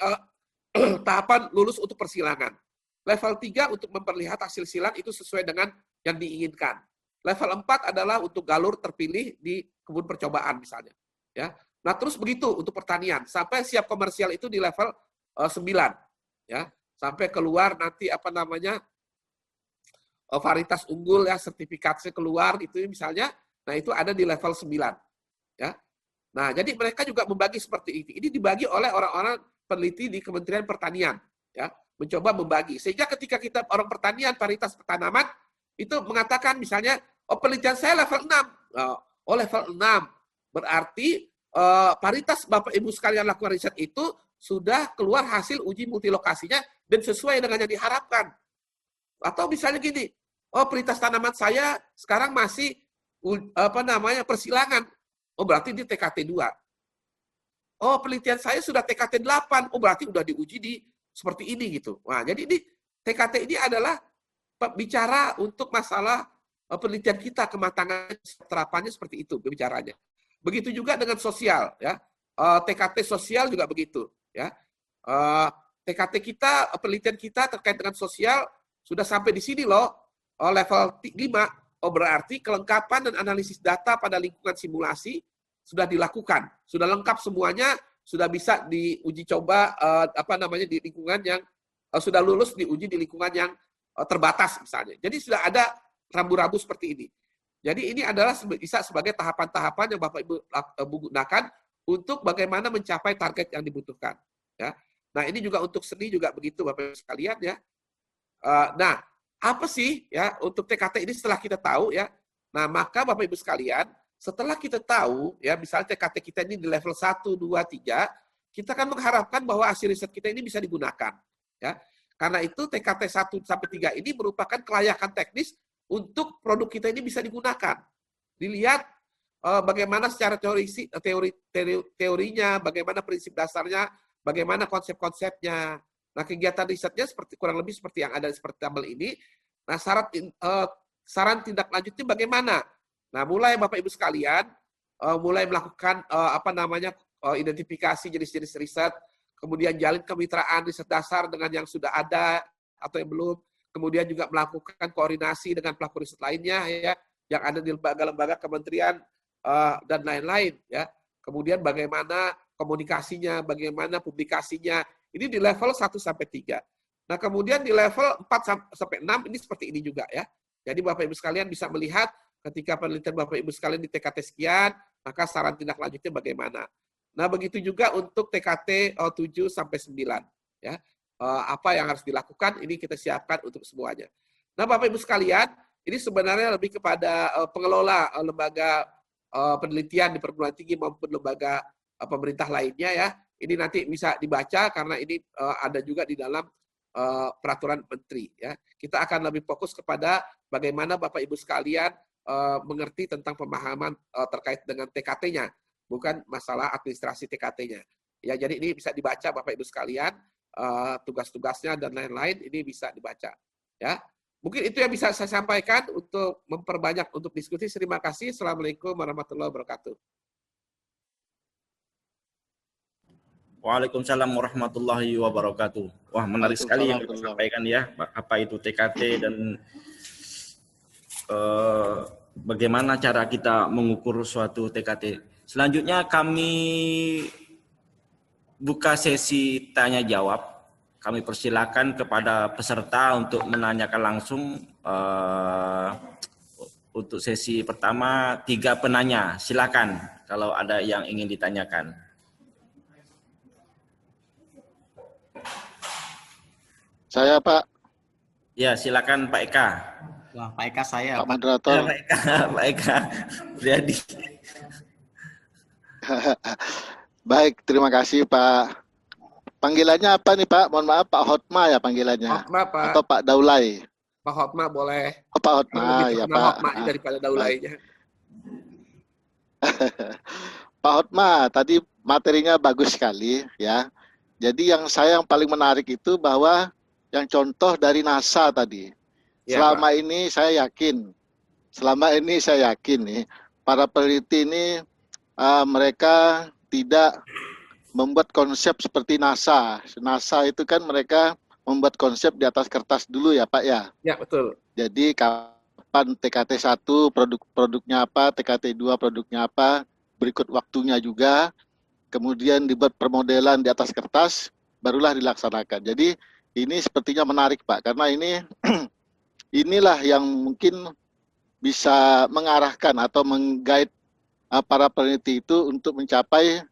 tahapan lulus untuk persilangan. Level 3 untuk memperlihat hasil silang itu sesuai dengan yang diinginkan. Level 4 adalah untuk galur terpilih di kebun percobaan misalnya. Ya. Nah, terus begitu untuk pertanian. Sampai siap komersial itu di level 9. Ya. Sampai keluar nanti varietas unggul, ya, sertifikatnya keluar itu misalnya. Nah, itu ada di level 9. Ya. Nah, jadi mereka juga membagi seperti ini. Ini dibagi oleh orang-orang peneliti di Kementerian Pertanian. Ya. Mencoba membagi. Sehingga ketika kita orang pertanian, varietas tanaman, itu mengatakan misalnya, penelitian saya level 6. Level 6. Berarti varietas Bapak Ibu sekalian lakukan riset itu sudah keluar hasil uji multilokasinya dan sesuai dengan yang diharapkan. Atau misalnya gini, varietas tanaman saya sekarang masih persilangan. Berarti di TKT 2. oh penelitian saya sudah TKT 8, oh berarti udah diuji di seperti ini gitu. Nah, jadi ini TKT ini adalah bicara untuk masalah penelitian kita, kematangan terapannya seperti itu bicaranya. Begitu juga dengan sosial, ya. TKT sosial juga begitu, ya. TKT kita, penelitian kita terkait dengan sosial sudah sampai di sini loh, level 5. Oh berarti kelengkapan dan analisis data pada lingkungan simulasi sudah dilakukan, sudah lengkap semuanya, sudah bisa diuji coba di lingkungan yang sudah lulus diuji di lingkungan yang terbatas misalnya. Jadi sudah ada rambu-rambu seperti ini. Jadi ini adalah bisa sebagai tahapan-tahapan yang Bapak Ibu gunakan untuk bagaimana mencapai target yang dibutuhkan. Ya. Nah ini juga untuk seni juga begitu Bapak Ibu sekalian ya. Nah apa sih ya untuk TKT ini setelah kita tahu ya. Nah maka Bapak Ibu sekalian setelah kita tahu ya misalnya TKT kita ini di level 1, 2, 3, kita kan mengharapkan bahwa hasil riset kita ini bisa digunakan. Ya. Karena itu TKT 1 sampai 3 ini merupakan kelayakan teknis untuk produk kita ini bisa digunakan. Dilihat bagaimana secara teorinya, bagaimana prinsip dasarnya, bagaimana konsep-konsepnya. Nah, kegiatan risetnya kurang lebih seperti yang ada seperti tabel ini. Nah, saran tindak lanjutnya bagaimana? Nah, mulai Bapak Ibu sekalian, mulai melakukan identifikasi jenis-jenis riset, kemudian jalin kemitraan riset dasar dengan yang sudah ada atau yang belum, kemudian juga melakukan koordinasi dengan pelaku riset lainnya ya yang ada di lembaga-lembaga kementerian dan lain-lain ya. Kemudian bagaimana komunikasinya, bagaimana publikasinya. Ini di level 1 sampai 3. Nah, kemudian di level 4 sampai 6 ini seperti ini juga ya. Jadi Bapak Ibu sekalian bisa melihat ketika penelitian Bapak Ibu sekalian di TKT sekian, maka saran tindak lanjutnya bagaimana. Nah, begitu juga untuk TKT 7 sampai 9 ya. Apa yang harus dilakukan ini kita siapkan untuk semuanya. Nah, Bapak Ibu sekalian, ini sebenarnya lebih kepada pengelola lembaga penelitian di perguruan tinggi maupun lembaga pemerintah lainnya ya. Ini nanti bisa dibaca karena ini ada juga di dalam peraturan menteri ya. Kita akan lebih fokus kepada bagaimana Bapak Ibu sekalian mengerti tentang pemahaman terkait dengan TKT-nya, bukan masalah administrasi TKT-nya. Ya, jadi ini bisa dibaca Bapak Ibu sekalian. Tugas-tugasnya dan lain-lain ini bisa dibaca ya. Mungkin itu yang bisa saya sampaikan untuk memperbanyak untuk diskusi. Terima kasih. Assalamualaikum warahmatullahi wabarakatuh. Waalaikumsalam warahmatullahi wabarakatuh. Wah, menarik sekali yang disampaikan ya, apa itu TKT dan bagaimana cara kita mengukur suatu TKT. Selanjutnya kami buka sesi tanya jawab. Kami persilakan kepada peserta untuk menanyakan langsung. Untuk sesi pertama 3 penanya. Silakan kalau ada yang ingin ditanyakan. Saya Pak. Ya, silakan Pak Eka. Wah, Pak Eka saya. Pak Moderator. Pak Eka. Jadi. Baik, terima kasih Pak. Panggilannya apa nih Pak? Mohon maaf Pak Hotma ya panggilannya. Hotma, Pak. Atau Pak Daulay? Pak Hotma boleh. Oh, Pak Hotma ya Pak. Hotma daripada Daulainya. Pak Hotma, tadi materinya bagus sekali ya. Jadi yang paling menarik itu bahwa yang contoh dari NASA tadi. Ya, selama Pak. ini saya yakin nih para peneliti ini mereka tidak membuat konsep seperti NASA. NASA itu kan mereka membuat konsep di atas kertas dulu ya Pak ya. Ya, betul. Jadi kapan TKT 1 produknya apa, TKT 2 produknya apa, berikut waktunya juga, kemudian dibuat permodelan di atas kertas, barulah dilaksanakan. Jadi ini sepertinya menarik Pak, karena inilah yang mungkin bisa mengarahkan atau mengguide para peneliti itu untuk mencapai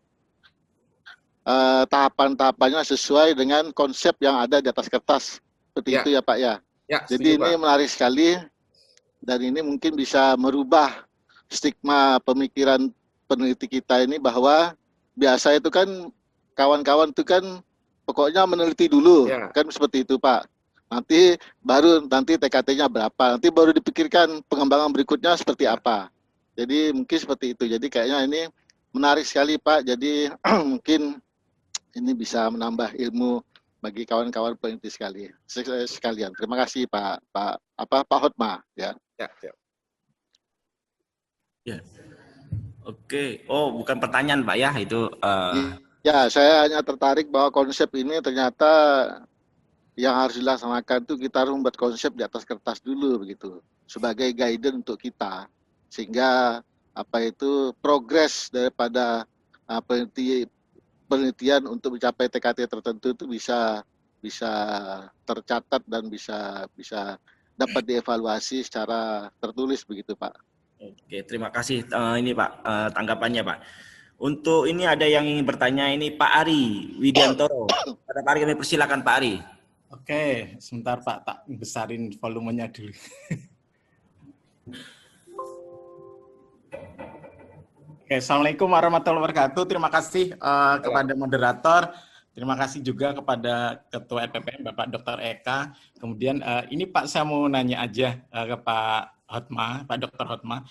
tahapan-tahapannya sesuai dengan konsep yang ada di atas kertas. Seperti itu ya Pak ya. Ya, jadi setuju, ini Pak. menarik sekali dan ini mungkin bisa merubah stigma pemikiran peneliti kita ini bahwa biasa itu kan kawan-kawan itu kan pokoknya meneliti dulu, kan seperti itu Pak. Nanti TKT-nya berapa, nanti baru dipikirkan pengembangan berikutnya seperti apa. Jadi mungkin seperti itu. Jadi kayaknya ini menarik sekali Pak. Jadi mungkin ini bisa menambah ilmu bagi kawan-kawan peneliti sekalian. Terima kasih Pak Hotma ya. Ya, ya. Ya. Oke. Oh, bukan pertanyaan Pak ya, itu Ya, saya hanya tertarik bahwa konsep ini ternyata yang harus dilaksanakan itu kita harus membuat konsep di atas kertas dulu begitu, sebagai guidance untuk kita, sehingga progres daripada penelitian untuk mencapai TKT tertentu itu bisa tercatat dan bisa dapat dievaluasi secara tertulis begitu Pak. Oke, terima kasih ini Pak tanggapannya Pak. Untuk ini ada yang ingin bertanya, ini Pak Ari Widiantoro. Pada Pak Ari, kami persilakan Pak Ari. Oke, sebentar Pak, tak besarin volumenya dulu. Oke, Assalamualaikum warahmatullahi wabarakatuh. Terima kasih kepada moderator. Terima kasih juga kepada Ketua LPPM Bapak Dr. Eka. Kemudian ini Pak, saya mau nanya aja ke Pak Hotma, Pak Dr. Hotma.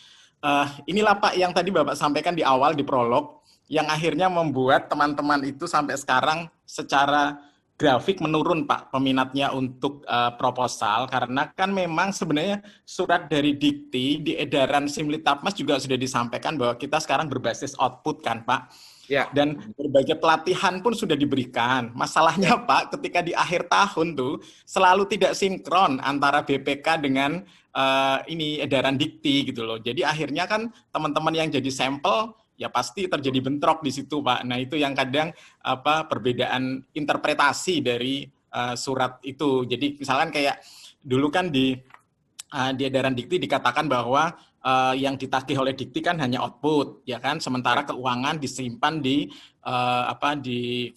Inilah Pak yang tadi Bapak sampaikan di awal di prolog, yang akhirnya membuat teman-teman itu sampai sekarang secara grafik menurun Pak peminatnya untuk proposal, karena kan memang sebenarnya surat dari Dikti di edaran Simlitapmas juga sudah disampaikan bahwa kita sekarang berbasis output kan Pak. Ya. Dan berbagai pelatihan pun sudah diberikan. Masalahnya Pak, ketika di akhir tahun tuh selalu tidak sinkron antara BPK dengan ini edaran Dikti gitu loh. Jadi akhirnya kan teman-teman yang jadi sampel ya pasti terjadi bentrok di situ Pak. Nah itu yang kadang perbedaan interpretasi dari surat itu. Jadi misalkan kayak dulu kan di edaran Dikti dikatakan bahwa yang ditagih oleh Dikti kan hanya output, ya kan. Sementara keuangan disimpan di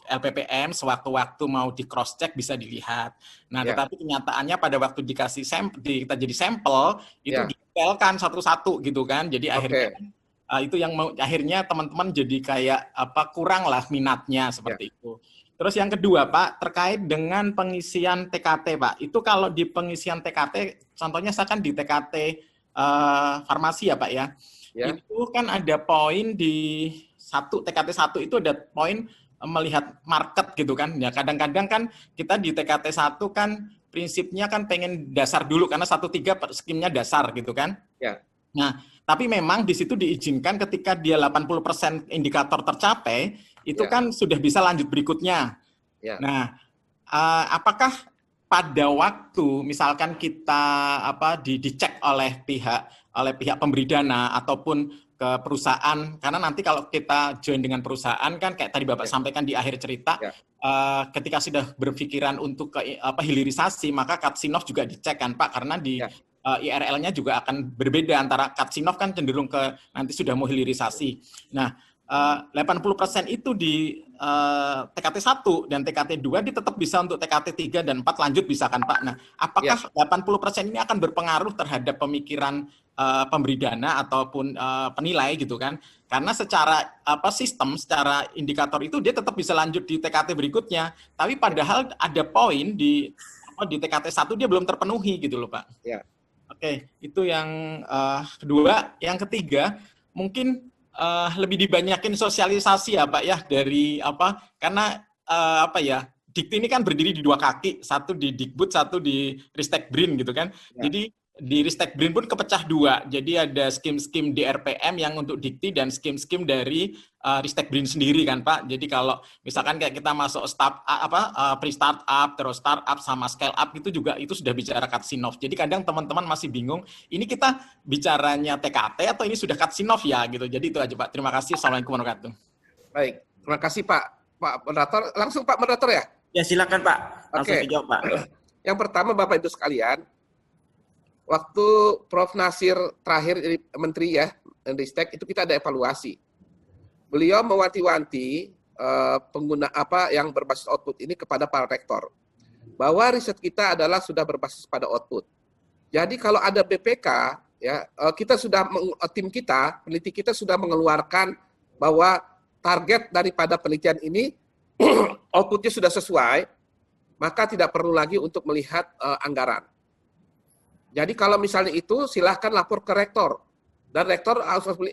LPPM, sewaktu-waktu mau di cross check bisa dilihat. Nah, tetapi kenyataannya pada waktu dikasih kita jadi sampel itu didetailkan satu-satu gitu kan. Jadi akhirnya itu yang akhirnya teman-teman jadi kayak kurang lah minatnya seperti itu. Terus yang kedua Pak, terkait dengan pengisian TKT Pak. Itu kalau di pengisian TKT, contohnya saya kan di TKT farmasi ya Pak ya. Itu kan ada poin di TKT 1 itu ada poin melihat market gitu kan. Ya kadang-kadang kan kita di TKT 1 kan prinsipnya kan pengen dasar dulu karena 1/3 skimnya dasar gitu kan. Ya. Nah, tapi memang di situ diizinkan ketika dia 80% indikator tercapai, itu kan sudah bisa lanjut berikutnya. Nah, apakah pada waktu misalkan kita dicek oleh pihak pemberi dana ataupun ke perusahaan, karena nanti kalau kita join dengan perusahaan kan kayak tadi Bapak sampaikan di akhir cerita, ketika sudah berpikiran untuk ke hilirisasi, maka Katsinov juga dicek kan Pak, karena di IRL-nya juga akan berbeda, antara Katsinov kan cenderung ke nanti sudah mau hilirisasi. Nah, 80% itu di TKT 1 dan TKT 2 dia tetap bisa untuk TKT 3 dan 4 lanjut bisa kan Pak. Nah, apakah 80% ini akan berpengaruh terhadap pemikiran pemberi dana ataupun penilai gitu kan? Karena secara sistem, secara indikator itu dia tetap bisa lanjut di TKT berikutnya. Tapi padahal ada poin di TKT 1 dia belum terpenuhi gitu loh Pak. Oke, itu yang kedua. Yang ketiga, mungkin lebih dibanyakin sosialisasi ya Pak ya, dari karena Dikti ini kan berdiri di dua kaki, satu di Dikbud, satu di Ristek BRIN gitu kan. Jadi di Ristek BRIN pun kepecah dua. Jadi ada skim-skim di RPM yang untuk Dikti dan skim-skim dari Ristek BRIN sendiri kan Pak. Jadi kalau misalkan kayak kita masuk pre-startup, terus startup sama scale up itu juga itu sudah bicara Katsinov. Jadi kadang teman-teman masih bingung, ini kita bicaranya TKT atau ini sudah Katsinov ya gitu. Jadi itu aja Pak. Terima kasih. Assalamualaikum warahmatullahi wabarakatuh. Baik, terima kasih Pak Moderator. Langsung Pak Moderator ya? Ya silakan Pak. Langsung dijawab Pak. Yang pertama Bapak Ibu sekalian, waktu Prof. Nasir terakhir jadi Menteri ya, Ristek, itu kita ada evaluasi. Beliau mewanti-wanti pengguna yang berbasis output ini kepada para rektor. Bahwa riset kita adalah sudah berbasis pada output. Jadi kalau ada BPK, ya kita sudah, tim kita, peneliti kita sudah mengeluarkan bahwa target daripada penelitian ini, outputnya sudah sesuai, maka tidak perlu lagi untuk melihat anggaran. Jadi kalau misalnya itu silahkan lapor ke rektor, dan rektor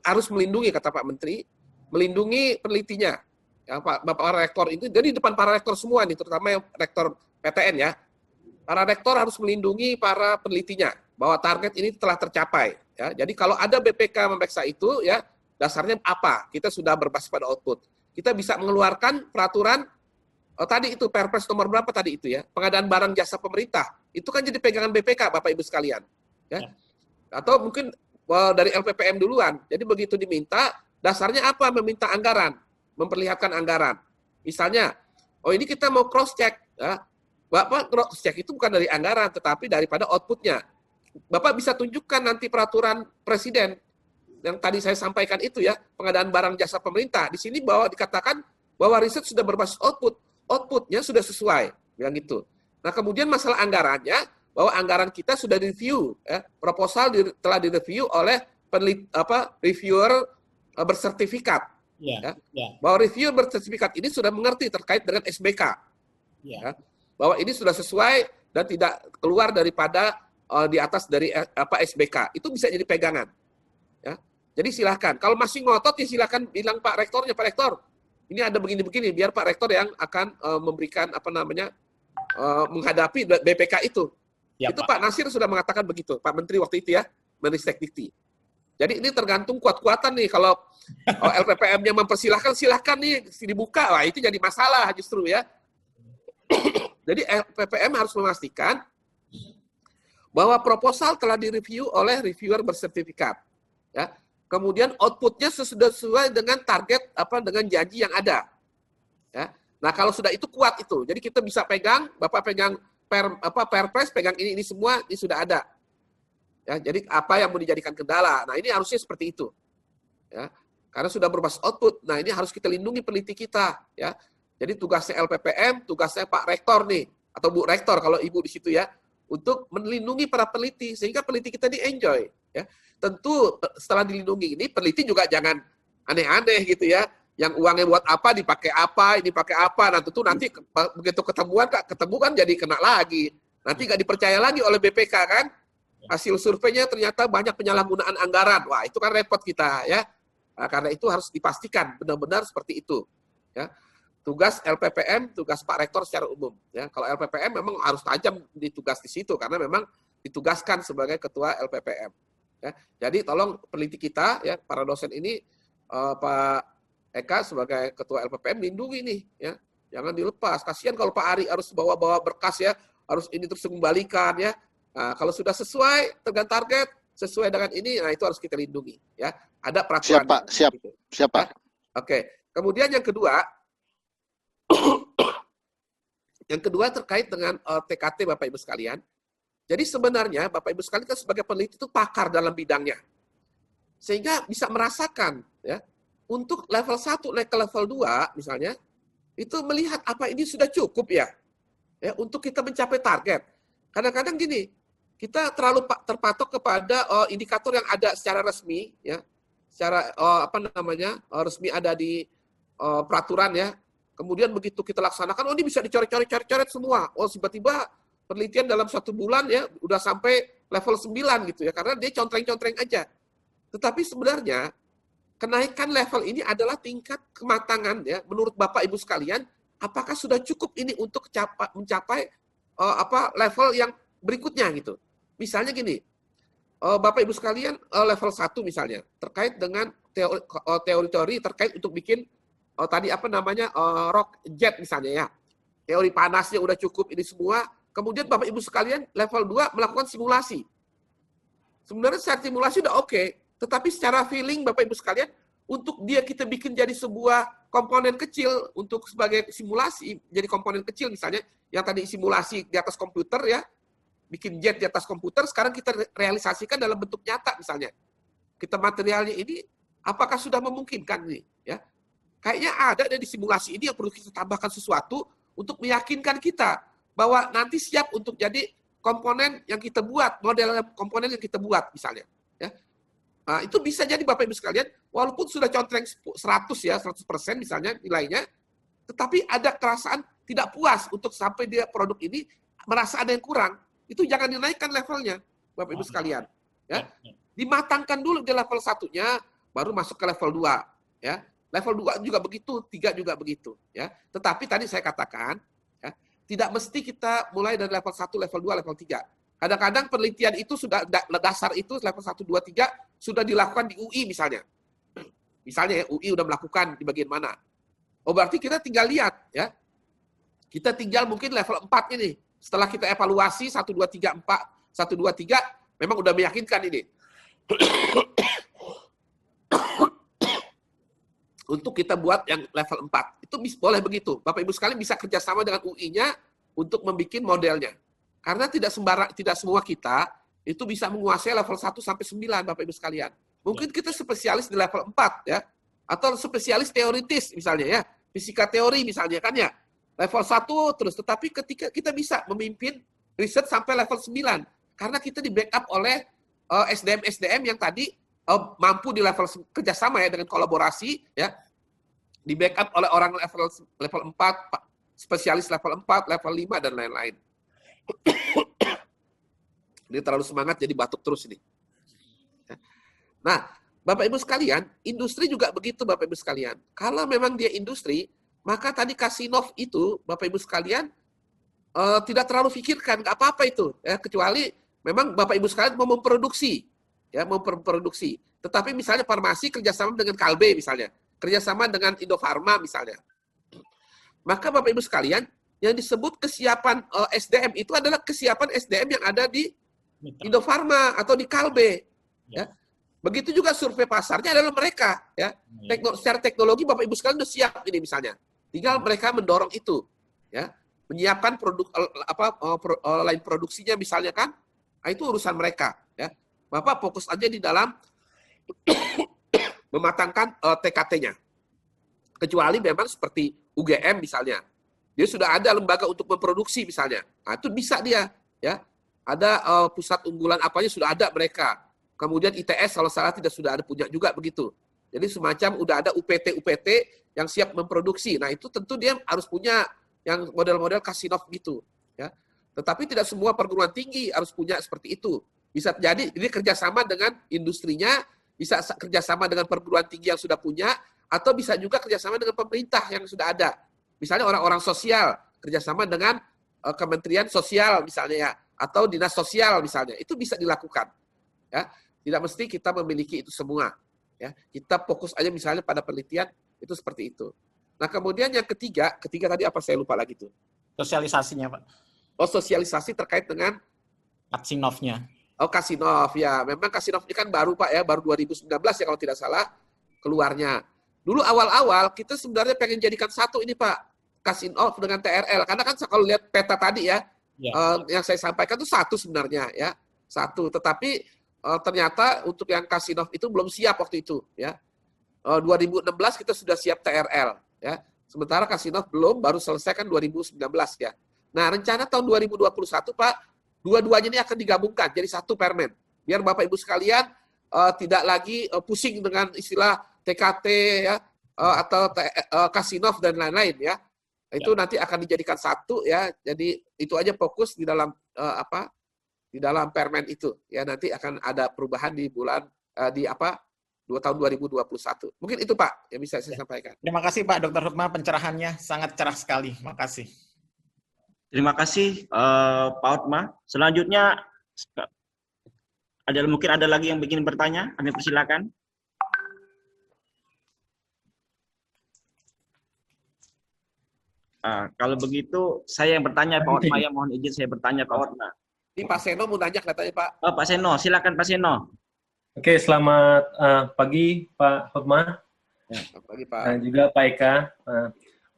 harus melindungi kata Pak Menteri melindungi penelitinya. Ya, Bapak Rektor itu, jadi depan para rektor semua nih, terutama yang rektor PTN ya. Para rektor harus melindungi para penelitinya bahwa target ini telah tercapai. Ya, jadi kalau ada BPK memeriksa itu, ya dasarnya apa? Kita sudah berbasis pada output. Kita bisa mengeluarkan peraturan tadi itu Perpres nomor berapa tadi itu ya? Pengadaan barang jasa pemerintah. Itu kan jadi pegangan BPK Bapak Ibu sekalian. Ya. Atau mungkin dari LPPM duluan. Jadi begitu diminta, dasarnya apa? Meminta anggaran, memperlihatkan anggaran. Misalnya, oh ini kita mau cross check, ya. Bapak cross check itu bukan dari anggaran, tetapi daripada outputnya. Bapak bisa tunjukkan nanti peraturan presiden yang tadi saya sampaikan itu ya, pengadaan barang jasa pemerintah. Di sini bahwa dikatakan bahwa riset sudah berbasis output, outputnya sudah sesuai, bilang gitu. Nah kemudian masalah anggarannya, bahwa anggaran kita sudah direview, ya. Proposal telah direview oleh reviewer bersertifikat. Ya. Bahwa reviewer bersertifikat ini sudah mengerti terkait dengan SBK. Ya. Bahwa ini sudah sesuai dan tidak keluar daripada di atas dari SBK. Itu bisa jadi pegangan. Ya. Jadi silakan. Kalau masih ngotot ya silakan bilang Pak Rektornya, Pak Rektor, ini ada begini-begini, biar Pak Rektor yang akan memberikan menghadapi BPK itu. Ya, itu Pak Nasir sudah mengatakan begitu, Pak Menteri waktu itu ya, Menristek-Dikti. Jadi ini tergantung kuat-kuatan nih, kalau LPPM-nya mempersilahkan, silahkan nih dibuka, wah itu jadi masalah justru ya. Jadi LPPM harus memastikan bahwa proposal telah direview oleh reviewer bersertifikat. Ya. Kemudian outputnya sesuai dengan target dengan janji yang ada. Ya. Nah kalau sudah itu kuat itu, jadi kita bisa pegang, Bapak pegang Perpres, pegang ini semua, ini sudah ada. Ya, jadi apa yang mau dijadikan kendala? Nah ini harusnya seperti itu. Ya, karena sudah berbasis output. Nah ini harus kita lindungi peneliti kita. Ya, jadi tugasnya LPPM, tugasnya Pak Rektor nih atau Bu Rektor kalau Ibu di situ ya, untuk melindungi para peneliti sehingga peneliti kita di enjoy. Ya, tentu setelah dilindungi ini peneliti juga jangan aneh-aneh gitu ya. Yang uangnya buat apa, dipakai apa, ini pakai apa. Nah tentu nanti begitu ketemu kan jadi kena lagi. Nanti nggak dipercaya lagi oleh BPK kan. Hasil surveinya ternyata banyak penyalahgunaan anggaran. Wah itu kan repot kita ya. Nah, karena itu harus dipastikan benar-benar seperti itu. Ya. Tugas LPPM, tugas Pak Rektor secara umum. Ya. Kalau LPPM memang harus tajam ditugas di situ karena memang ditugaskan sebagai ketua LPPM. Ya. Jadi tolong peneliti kita, ya para dosen ini, Pak Eka sebagai ketua LPPM lindungi nih, ya jangan dilepas. Kasihan kalau Pak Ari harus bawa berkas ya, harus ini terus mengembalikan ya. Nah, kalau sudah sesuai dengan target, sesuai dengan ini, nah itu harus kita lindungi ya. Ada peraturan. Siapa? Ya. Oke. Kemudian yang kedua, terkait dengan TKT Bapak Ibu sekalian. Jadi sebenarnya Bapak Ibu sekalian kan sebagai peneliti itu pakar dalam bidangnya, sehingga bisa merasakan ya. Untuk level 1 naik ke level 2 misalnya, itu melihat apa ini sudah cukup ya untuk kita mencapai target. Kadang-kadang gini, kita terlalu terpatok kepada indikator yang ada secara resmi, ya, secara resmi ada di peraturan ya. Kemudian begitu kita laksanakan, ini bisa dicoret-coret semua. Tiba-tiba penelitian dalam 1 bulan ya udah sampai level 9 gitu ya, karena dia contreng-contreng aja. Tetapi sebenarnya kenaikan level ini adalah tingkat kematangan ya menurut Bapak Ibu sekalian, apakah sudah cukup ini untuk mencapai level yang berikutnya gitu. Misalnya gini, Bapak Ibu sekalian level 1 misalnya terkait dengan teori-teori terkait untuk bikin rock jet misalnya ya. Teori panasnya udah cukup ini semua. Kemudian Bapak Ibu sekalian level 2 melakukan simulasi. Sebenarnya secara simulasi udah oke. Tetapi secara feeling Bapak Ibu sekalian, untuk dia kita bikin jadi sebuah komponen kecil untuk sebagai simulasi, jadi komponen kecil misalnya, yang tadi simulasi di atas komputer ya, bikin jet di atas komputer, sekarang kita realisasikan dalam bentuk nyata misalnya. Kita materialnya ini, apakah sudah memungkinkan nih? Ya, kayaknya ada di simulasi ini yang perlu kita tambahkan sesuatu untuk meyakinkan kita bahwa nanti siap untuk jadi komponen yang kita buat, model komponen yang kita buat misalnya. Ya. Nah, itu bisa jadi Bapak Ibu sekalian, walaupun sudah contreng 100% misalnya nilainya, tetapi ada perasaan tidak puas untuk sampai dia produk ini merasa ada yang kurang, itu jangan dinaikkan levelnya, Bapak Ibu sekalian. Ya. Dimatangkan dulu di level 1-nya, baru masuk ke level 2. Ya. level 2 juga begitu, 3 juga begitu. Ya. Tetapi tadi saya katakan, ya, tidak mesti kita mulai dari level 1, level 2, level 3. Kadang-kadang penelitian itu sudah, dasar itu level 1, 2, 3, sudah dilakukan di UI misalnya. Misalnya ya, UI udah melakukan di bagian mana. Oh berarti kita tinggal lihat, ya. Kita tinggal mungkin level 4 ini. Setelah kita evaluasi 1, 2, 3, 4, 1, 2, 3, memang udah meyakinkan ini. Untuk kita buat yang level 4. Itu boleh begitu. Bapak Ibu sekalian bisa kerjasama dengan UI-nya untuk membuat modelnya. Karena tidak semua kita itu bisa menguasai level 1 sampai 9, Bapak Ibu sekalian. Mungkin kita spesialis di level 4 ya. Atau spesialis teoritis misalnya ya. Fisika teori misalnya kan ya. Level 1 terus. Tetapi ketika kita bisa memimpin riset sampai level 9. Karena kita di backup oleh SDM-SDM yang tadi mampu di level kerjasama ya dengan kolaborasi ya, di backup oleh orang level 4, spesialis level 4, level 5 dan lain-lain. Ini terlalu semangat jadi batuk terus ini. Nah, Bapak Ibu sekalian, industri juga begitu Bapak Ibu sekalian. Kalau memang dia industri, maka tadi Kasinov itu Bapak Ibu sekalian tidak terlalu pikirkan, nggak apa-apa itu ya, kecuali memang Bapak Ibu sekalian mau memproduksi. Ya, memproduksi. Tetapi misalnya farmasi kerjasama dengan Kalbe misalnya, kerjasama dengan Indofarma misalnya. Maka Bapak Ibu sekalian, yang disebut kesiapan SDM itu adalah kesiapan SDM yang ada di Indofarma atau di Kalbe. Ya. Begitu juga survei pasarnya adalah mereka. Ya. Secara teknologi Bapak Ibu sekalian sudah siap ini misalnya. Tinggal mereka mendorong itu. Ya. Menyiapkan produk lain produksinya misalnya kan. Nah, itu urusan mereka. Ya. Bapak fokus aja di dalam mematangkan TKT-nya. Kecuali memang seperti UGM misalnya. Dia sudah ada lembaga untuk memproduksi misalnya. Nah, itu bisa dia. Ya. Ada pusat unggulan apanya sudah ada mereka. Kemudian ITS kalau salah tidak sudah ada punya juga begitu. Jadi semacam udah ada UPT yang siap memproduksi. Nah itu tentu dia harus punya yang model-model Kasinov gitu. Ya. Tetapi tidak semua perguruan tinggi harus punya seperti itu. Bisa jadi ini kerjasama dengan industrinya, bisa kerjasama dengan perguruan tinggi yang sudah punya, atau bisa juga kerjasama dengan pemerintah yang sudah ada. Misalnya orang-orang sosial, kerjasama dengan Kementerian Sosial misalnya ya, atau Dinas Sosial misalnya, itu bisa dilakukan. Ya. Tidak mesti kita memiliki itu semua. Ya. Kita fokus aja misalnya pada penelitian, itu seperti itu. Nah kemudian yang ketiga tadi apa saya lupa lagi tuh. Sosialisasinya Pak. Oh sosialisasi terkait dengan Kasinov-nya. Oh, Kasinov, ya. Memang Kasinov ini kan baru, Pak, ya. Baru 2019 ya, kalau tidak salah, keluarnya. Dulu awal-awal, kita sebenarnya pengen jadikan satu ini, Pak. Kasinov dengan TRL. Karena kan kalau lihat peta tadi ya, yang saya sampaikan itu satu sebenarnya, ya. Satu. Tetapi ternyata untuk yang Kasinov itu belum siap waktu itu, ya. 2016 kita sudah siap TRL, ya. Sementara Kasinov belum, baru selesai kan 2019, ya. Nah, rencana tahun 2021, Pak, dua-duanya ini akan digabungkan jadi satu permen. Biar Bapak Ibu sekalian tidak lagi pusing dengan istilah TKT ya atau Kasinov dan lain-lain ya. Itu nanti akan dijadikan satu ya. Jadi itu aja fokus di dalam di dalam permen itu ya. Nanti akan ada perubahan di bulan 2 tahun 2021. Mungkin itu Pak yang bisa saya sampaikan. Terima kasih Pak Dr. Hutma, pencerahannya sangat cerah sekali. Makasih. Terima kasih Pak Hutma. Selanjutnya mungkin ada lagi yang ingin bertanya. Kami persilakan. Kalau begitu saya yang bertanya Pak Hutma, ya mohon izin saya bertanya Pak Hutma. Ini Pak Seno mau nanya katanya Pak. Pak Seno, silakan Pak Seno. Oke, selamat pagi Pak Hutma. Selamat pagi Pak. Dan juga Pak Eka.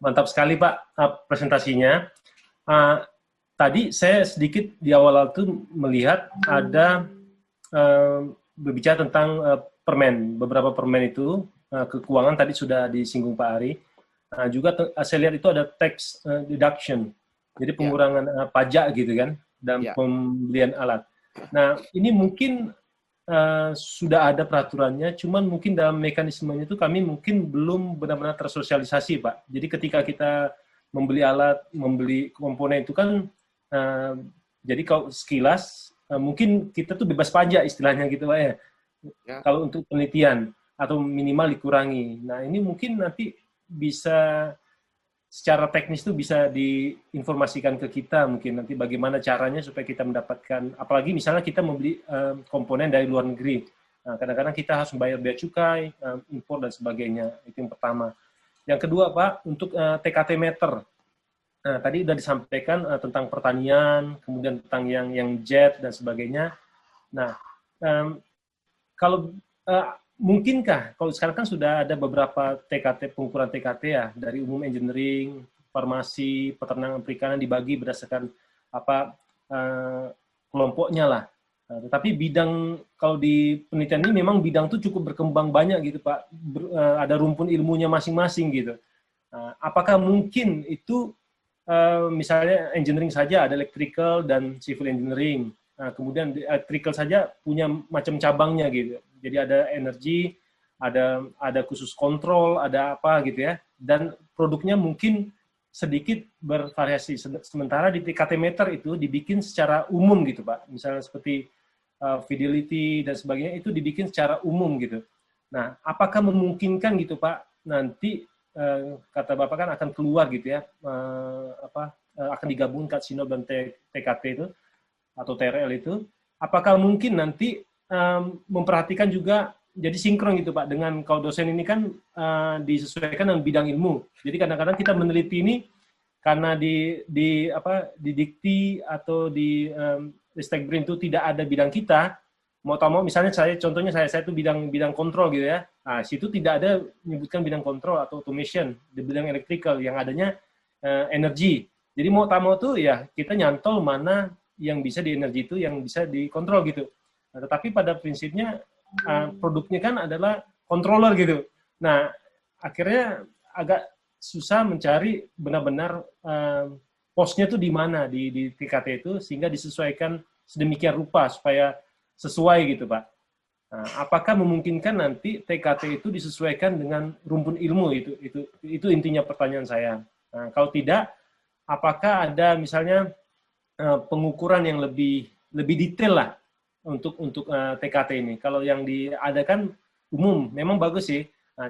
Mantap sekali Pak presentasinya. Tadi saya sedikit di awal itu melihat ada berbicara tentang permen, beberapa permen itu keuangan tadi sudah disinggung Pak Ari. Juga saya lihat itu ada tax deduction, jadi pengurangan pajak gitu kan, dan pembelian alat. Nah ini mungkin sudah ada peraturannya, cuman mungkin dalam mekanismenya itu kami mungkin belum benar-benar tersosialisasi Pak. Jadi ketika kita membeli alat, membeli komponen itu kan, jadi kalau sekilas, mungkin kita tuh bebas pajak istilahnya gitu Pak ya. Kalau untuk penelitian. atau minimal dikurangi. Nah, ini mungkin nanti bisa secara teknis itu bisa diinformasikan ke kita mungkin nanti bagaimana caranya supaya kita mendapatkan, apalagi misalnya kita membeli komponen dari luar negeri. Nah, kadang-kadang kita harus membayar bea cukai, impor dan sebagainya. Itu yang pertama. Yang kedua, Pak, untuk TKT meter. Nah, tadi sudah disampaikan tentang pertanian, kemudian tentang yang jet dan sebagainya. Nah, kalau mungkinkah, kalau sekarang kan sudah ada beberapa TKT, pengukuran TKT ya, dari umum engineering, farmasi, peternakan perikanan dibagi berdasarkan kelompoknya lah. Nah, tetapi bidang, kalau di penelitian ini memang bidang itu cukup berkembang banyak gitu Pak, ada rumpun ilmunya masing-masing gitu. Nah, apakah mungkin itu misalnya engineering saja ada electrical dan civil engineering, nah, kemudian electrical saja punya macam cabangnya gitu. Jadi ada energi, ada khusus kontrol, ada apa gitu ya. Dan produknya mungkin sedikit bervariasi. Sementara di TKT meter itu dibikin secara umum gitu Pak. Misalnya seperti fidelity dan sebagainya itu dibikin secara umum gitu. Nah, apakah memungkinkan gitu Pak nanti kata Bapak kan akan keluar gitu ya, akan digabungkan Katsinop dan TKT itu atau TRL itu. Apakah mungkin nanti memperhatikan juga jadi sinkron gitu Pak dengan kalau dosen ini kan disesuaikan dengan bidang ilmu. Jadi kadang-kadang kita meneliti ini karena di dikti atau di Ristek Brin itu tidak ada bidang kita. Mau tak mau misalnya contohnya saya itu bidang kontrol gitu ya. Nah, situ tidak ada menyebutkan bidang kontrol atau automation di bidang electrical, yang adanya energi. Jadi mau tak mau tuh ya kita nyantol mana yang bisa di energi itu yang bisa dikontrol gitu. Nah, tetapi pada prinsipnya produknya kan adalah controller gitu. Nah, akhirnya agak susah mencari benar-benar posnya itu di mana di TKT itu sehingga disesuaikan sedemikian rupa supaya sesuai gitu Pak. Nah, apakah memungkinkan nanti TKT itu disesuaikan dengan rumpun ilmu itu intinya pertanyaan saya. Nah, kalau tidak, apakah ada misalnya pengukuran yang lebih detail lah untuk TKT ini. Kalau yang diadakan umum, memang bagus sih. Nah,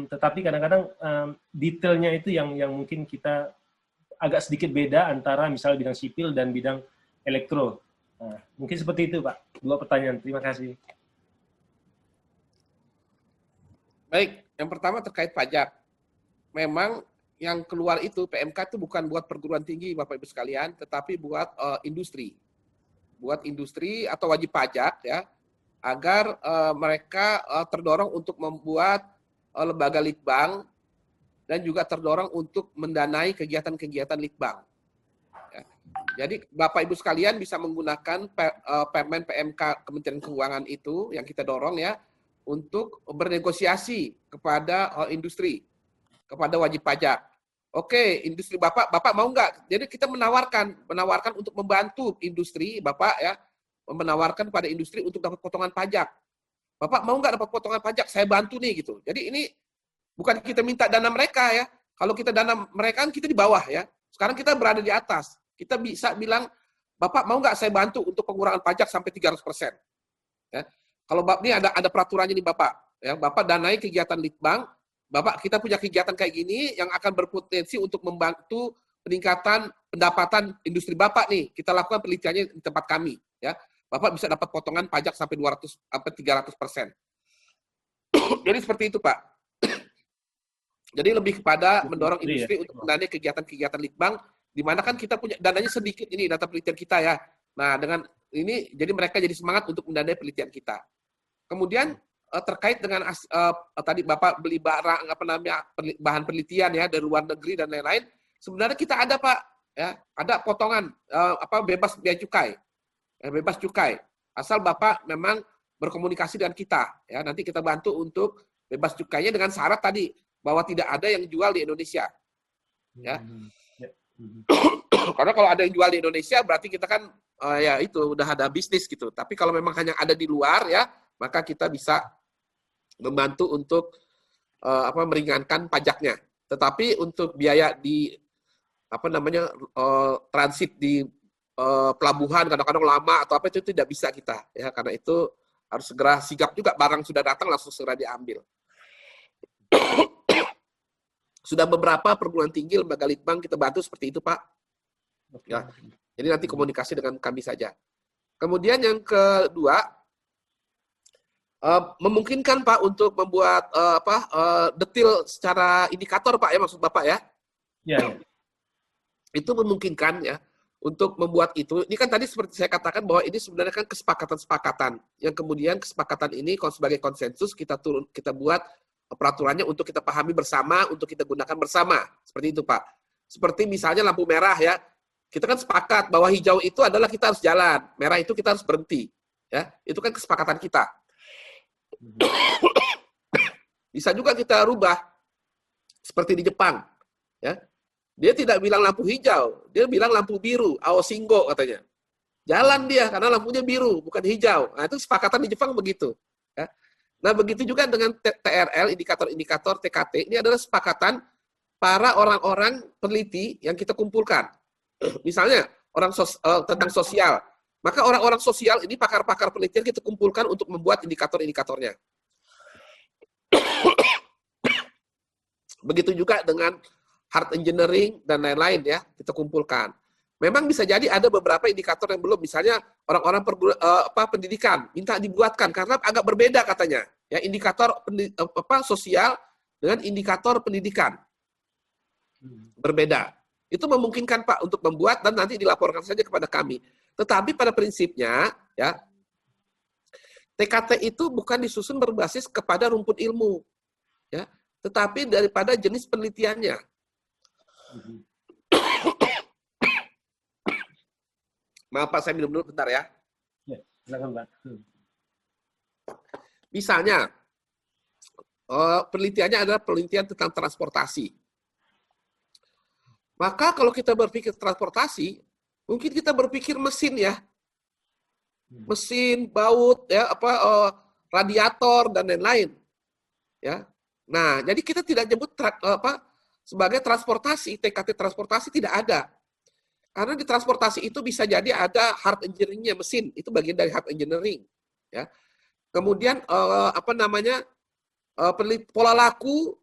tetapi kadang-kadang detailnya itu yang mungkin kita agak sedikit beda antara misalnya bidang sipil dan bidang elektro. Nah, mungkin seperti itu Pak. 2 pertanyaan. Terima kasih. Baik, yang pertama terkait pajak. Memang yang keluar itu PMK itu bukan buat perguruan tinggi Bapak Ibu sekalian, tetapi buat industri. Buat industri atau wajib pajak ya, agar mereka terdorong untuk membuat lembaga litbang dan juga terdorong untuk mendanai kegiatan-kegiatan litbang. Ya. Jadi Bapak Ibu sekalian bisa menggunakan Permen PMK Kementerian Keuangan itu yang kita dorong ya untuk bernegosiasi kepada industri, kepada wajib pajak. Oke, industri Bapak mau nggak? Jadi kita menawarkan untuk membantu industri Bapak ya, menawarkan pada industri untuk dapat potongan pajak. Bapak mau nggak dapat potongan pajak? Saya bantu nih gitu. Jadi ini bukan kita minta dana mereka ya. Kalau kita dana mereka kan kita di bawah ya. Sekarang kita berada di atas. Kita bisa bilang, Bapak mau nggak saya bantu untuk pengurangan pajak sampai 300%? Ya. Kalau ini ada peraturannya nih Bapak. Ya, Bapak danai kegiatan litbang. Bapak, kita punya kegiatan kayak gini yang akan berpotensi untuk membantu peningkatan pendapatan industri Bapak nih. Kita lakukan penelitiannya di tempat kami. Ya. Bapak bisa dapat potongan pajak sampai 300%. Jadi seperti itu Pak. Jadi lebih kepada mendorong industri untuk mendanai kegiatan-kegiatan litbang, di mana kan kita punya dananya sedikit ini data penelitian kita ya. Nah dengan ini jadi mereka jadi semangat untuk mendanai penelitian kita. Kemudian terkait dengan tadi Bapak beli barang bahan penelitian ya dari luar negeri dan lain-lain, sebenarnya kita ada Pak ya, ada potongan bebas bea cukai. Bebas cukai. Asal Bapak memang berkomunikasi dengan kita ya, nanti kita bantu untuk bebas cukainya dengan syarat tadi bahwa tidak ada yang jual di Indonesia. Ya. Karena kalau ada yang jual di Indonesia berarti kita kan ya itu udah ada bisnis gitu. Tapi kalau memang hanya ada di luar ya, maka kita bisa membantu untuk meringankan pajaknya. Tetapi untuk biaya di transit di pelabuhan kadang-kadang lama atau apa itu tidak bisa kita ya, karena itu Harus segera sigap juga, barang sudah datang langsung segera diambil. Sudah beberapa perguruan tinggi, lembaga litbang kita bantu seperti itu, Pak. Ya. Jadi nanti komunikasi dengan kami saja. Kemudian yang kedua, memungkinkan Pak untuk membuat detail secara indikator, Pak, ya, maksud Bapak ya? Ya. Itu memungkinkan ya untuk membuat itu. Ini kan tadi seperti saya katakan bahwa ini sebenarnya kan kesepakatan-kesepakatan yang kemudian kesepakatan ini kalau sebagai konsensus kita buat peraturannya untuk kita pahami bersama, untuk kita gunakan bersama. Seperti itu, Pak. Seperti misalnya lampu merah ya. Kita kan sepakat bahwa hijau itu adalah kita harus jalan, merah itu kita harus berhenti. Ya, itu kan kesepakatan kita. Bisa juga kita rubah seperti di Jepang, ya. Dia tidak bilang lampu hijau, dia bilang lampu biru, aosingo katanya. Jalan dia karena lampunya biru, bukan hijau. Nah, itu kesepakatan di Jepang begitu, ya. Nah, begitu juga dengan TRL, indikator-indikator TKT, ini adalah kesepakatan para orang-orang peneliti yang kita kumpulkan. Misalnya orang tentang sosial, maka orang-orang sosial ini pakar-pakar penelitian kita kumpulkan untuk membuat indikator-indikatornya. Begitu juga dengan hard engineering dan lain-lain ya, kita kumpulkan. Memang bisa jadi ada beberapa indikator yang belum, misalnya orang-orang pendidikan minta dibuatkan karena agak berbeda katanya, ya, indikator sosial dengan indikator pendidikan berbeda. Itu memungkinkan Pak untuk membuat dan nanti dilaporkan saja kepada kami. Tetapi pada prinsipnya ya, TKT itu bukan disusun berbasis kepada rumput ilmu, ya, tetapi daripada jenis penelitiannya. Maaf Pak, saya minum dulu bentar ya. Ya, silakan Pak. Misalnya, penelitiannya adalah penelitian tentang transportasi. Maka kalau kita berpikir transportasi, mungkin kita berpikir mesin ya. Mesin, baut, ya, radiator dan lain-lain. Ya. Nah, jadi kita tidak nyebut sebagai transportasi, TKT transportasi tidak ada. Karena di transportasi itu bisa jadi ada hard engineering-nya mesin, itu bagian dari hard engineering, ya. Kemudian pola laku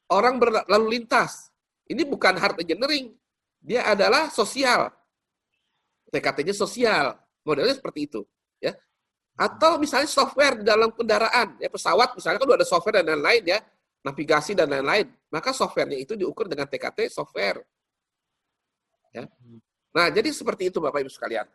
orang berlalu lintas. Ini bukan hard engineering, dia adalah sosial. TKT-nya sosial, modelnya seperti itu, ya. Atau misalnya software di dalam kendaraan, ya, pesawat misalnya kan ada software dan lain-lain ya, navigasi dan lain-lain. Maka softwarenya itu diukur dengan TKT software. Ya. Nah, jadi seperti itu Bapak Ibu sekalian.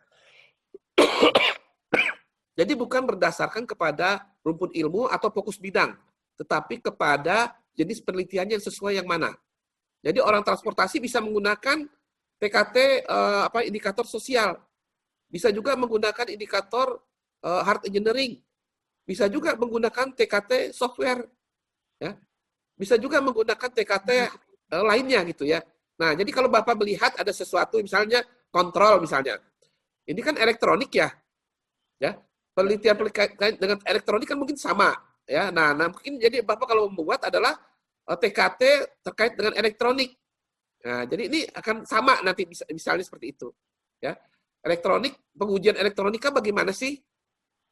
Jadi bukan berdasarkan kepada rumput ilmu atau fokus bidang, tetapi kepada jenis penelitiannya yang sesuai yang mana. Jadi orang transportasi bisa menggunakan TKT indikator sosial. Bisa juga menggunakan indikator hard engineering. Bisa juga menggunakan TKT software. Ya. Bisa juga menggunakan TKT lainnya gitu ya. Nah, jadi kalau Bapak melihat ada sesuatu misalnya kontrol misalnya. Ini kan elektronik ya. Ya. Penelitian dengan elektronik kan mungkin sama ya. Nah, mungkin jadi Bapak kalau membuat adalah TKT terkait dengan elektronik. Nah, jadi ini akan sama nanti misalnya seperti itu. Ya. Elektronik, pengujian elektronika bagaimana sih?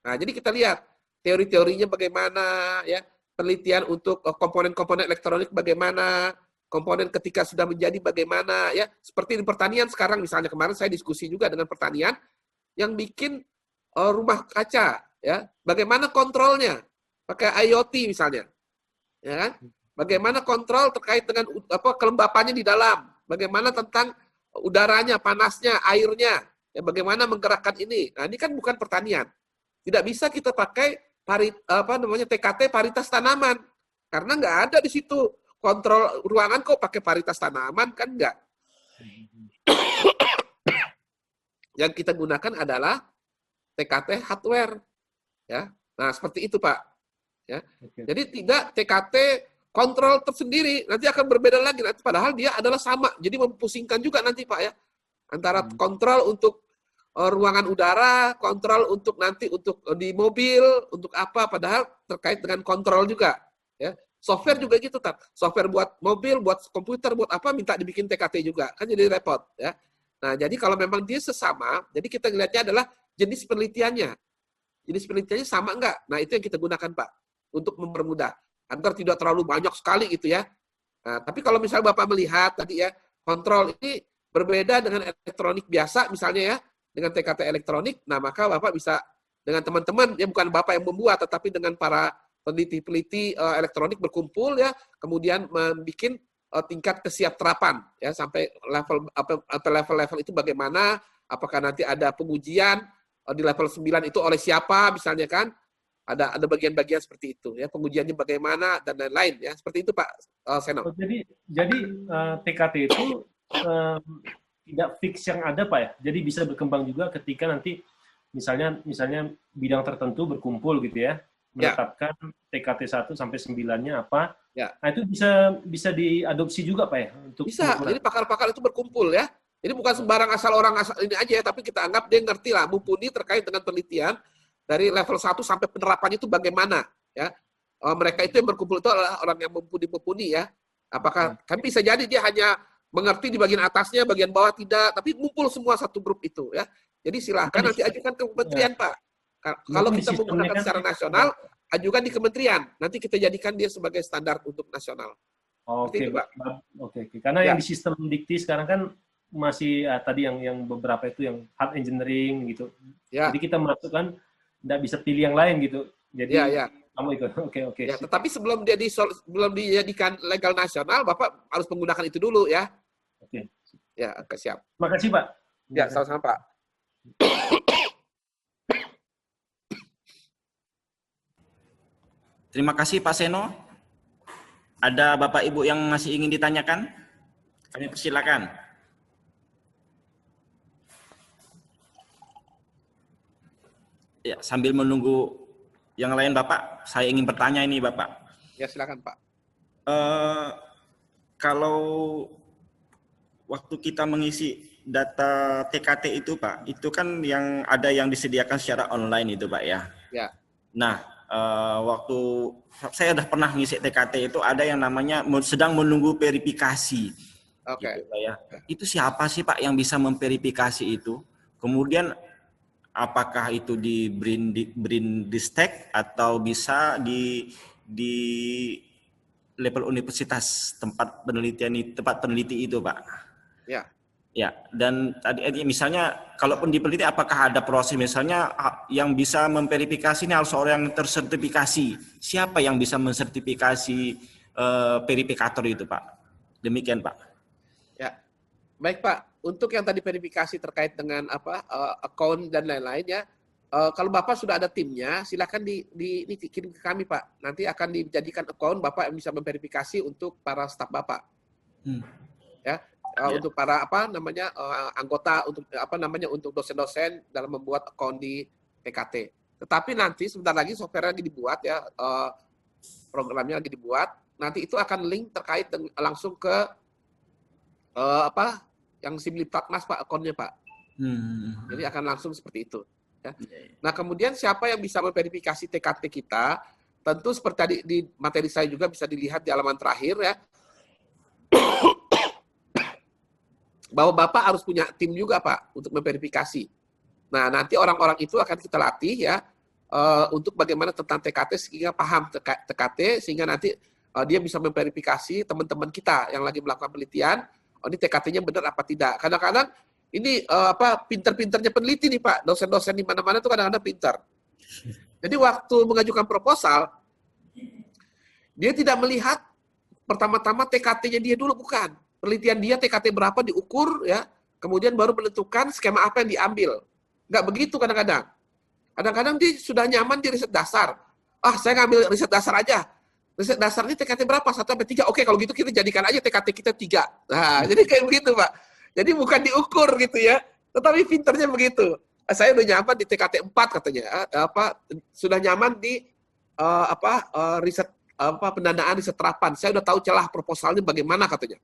Nah, jadi kita lihat teori-teorinya bagaimana, ya. Penelitian untuk komponen-komponen elektronik bagaimana, komponen ketika sudah menjadi bagaimana, ya. Seperti di pertanian sekarang misalnya, kemarin saya diskusi juga dengan pertanian yang bikin rumah kaca, ya. Bagaimana kontrolnya? Pakai IoT misalnya. Ya kan? Bagaimana kontrol terkait dengan kelembapannya di dalam, bagaimana tentang udaranya, panasnya, airnya, ya, bagaimana menggerakkan ini. Nah, ini kan bukan pertanian. Tidak bisa kita pakai TKT paritas tanaman, karena nggak ada di situ kontrol ruangan kok pakai paritas tanaman, kan nggak. Yang kita gunakan adalah TKT hardware, ya. Nah, seperti itu Pak. Ya. Jadi tidak TKT kontrol tersendiri, nanti akan berbeda lagi. Nanti padahal dia adalah sama. Jadi mempusingkan juga nanti Pak ya. Antara kontrol untuk ruangan udara, kontrol untuk nanti untuk di mobil, untuk apa, padahal terkait dengan kontrol juga. Ya. Software juga gitu, Tat. Software buat mobil, buat komputer, buat apa, minta dibikin TKT juga. Kan jadi repot. Ya. Nah, jadi kalau memang dia sesama, jadi kita lihatnya adalah jenis penelitiannya. jenis penelitiannya sama enggak? Nah, itu yang kita gunakan, Pak, untuk mempermudah agar tidak terlalu banyak sekali gitu ya. Nah, tapi kalau misalnya Bapak melihat tadi ya, kontrol ini berbeda dengan elektronik biasa misalnya ya, dengan TKT elektronik, nah maka Bapak bisa dengan teman-teman, ya bukan Bapak yang membuat, tetapi dengan para peneliti-peneliti elektronik berkumpul ya, kemudian membuat tingkat kesiapterapan ya, sampai level itu bagaimana, apakah nanti ada pengujian di level 9 itu oleh siapa misalnya kan, ada bagian-bagian seperti itu ya, pengujiannya bagaimana dan lain-lain ya, seperti itu Pak Seno. Jadi TKT itu tidak fix yang ada Pak ya, jadi bisa berkembang juga ketika nanti misalnya bidang tertentu berkumpul gitu ya, menetapkan TKT 1 sampai 9-nya apa. Ya. Nah, itu bisa diadopsi juga Pak ya untuk bisa. Jadi pakar-pakar itu berkumpul ya. Jadi bukan sembarang asal ini aja ya, tapi kita anggap dia ngerti lah, mumpuni terkait dengan penelitian dari level 1 sampai penerapannya itu bagaimana ya. Mereka itu yang berkumpul itu adalah orang yang mumpuni ya. Apakah kan bisa jadi dia hanya mengerti di bagian atasnya, bagian bawah tidak, tapi ngumpul semua satu grup itu ya. Jadi silahkan nanti ajukan ke kementerian Pak. Kalau kita menggunakan secara nasional, ajukan di kementerian. Nanti kita jadikan dia sebagai standar untuk nasional. Oke, Pak. Oke. Karena yang di sistem dikti sekarang kan masih tadi yang beberapa itu yang hard engineering gitu. Ya. Jadi kita masukkan nggak bisa pilih yang lain gitu. Jadi kamu ikut. Oke. Ya, tetapi sebelum dijadikan legal nasional, Bapak harus menggunakan itu dulu ya. Oke. Ya, siap. Makasih Pak. Ya, sama-sama Pak. Terima kasih Pak Seno. Ada Bapak Ibu yang masih ingin ditanyakan? Kami persilakan. Ya, sambil menunggu yang lain Bapak, saya ingin bertanya ini Bapak. Ya, silakan Pak. Kalau waktu kita mengisi data TKT itu Pak, itu kan yang ada yang disediakan secara online itu Pak ya. Ya. Nah, waktu saya sudah pernah ngisi TKT itu ada yang namanya sedang menunggu verifikasi. Oke. Gitu, ya. Itu siapa sih Pak yang bisa memverifikasi itu? Kemudian apakah itu di Brindisteck atau bisa di level universitas tempat peneliti itu Pak? Ya. Ya, dan tadi misalnya kalaupun dipeliti apakah ada proses misalnya yang bisa memverifikasi ini harus orang yang tersertifikasi. Siapa yang bisa mensertifikasi verifikator itu, Pak? Demikian, Pak. Ya. Baik, Pak. Untuk yang tadi verifikasi terkait dengan account dan lain-lain ya. Kalau Bapak sudah ada timnya, silakan dikirim ke kami, Pak. Nanti akan dijadikan account Bapak yang bisa memverifikasi untuk para staf Bapak. Ya. Untuk para anggota untuk dosen-dosen dalam membuat account di TKT. Tetapi nanti sebentar lagi software lagi dibuat ya, programnya lagi dibuat. Nanti itu akan link terkait langsung ke yang Simliplatnas Pak, akunnya Pak. Jadi akan langsung seperti itu. Ya. Nah kemudian siapa yang bisa memverifikasi TKT kita? Tentu seperti tadi di materi saya juga bisa dilihat di halaman terakhir ya. Bahwa Bapak harus punya tim juga Pak untuk memverifikasi. Nah nanti orang-orang itu akan kita latih ya untuk bagaimana tentang TKT sehingga paham TKT sehingga nanti dia bisa memverifikasi teman-teman kita yang lagi melakukan penelitian. Ini TKT-nya benar apa tidak? Kadang-kadang ini pinter-pinternya peneliti nih Pak, dosen-dosen di mana-mana tuh kadang-kadang pinter. Jadi waktu mengajukan proposal dia tidak melihat pertama-tama TKT-nya dia dulu, bukan. Penelitian dia TKT berapa diukur ya, kemudian baru menentukan skema apa yang diambil. Nggak begitu kadang-kadang. Kadang-kadang dia sudah nyaman di riset dasar. Saya ngambil riset dasar aja. Riset dasar ini TKT berapa? 1 sampai 3. Oke, kalau gitu kita jadikan aja TKT kita 3. Nah, jadi kayak begitu, Pak. Jadi bukan diukur gitu ya. Tetapi pinternya begitu. Saya udah nyaman di TKT 4 katanya. Sudah nyaman di riset pendanaan riset terapan. Saya udah tahu celah proposalnya bagaimana katanya.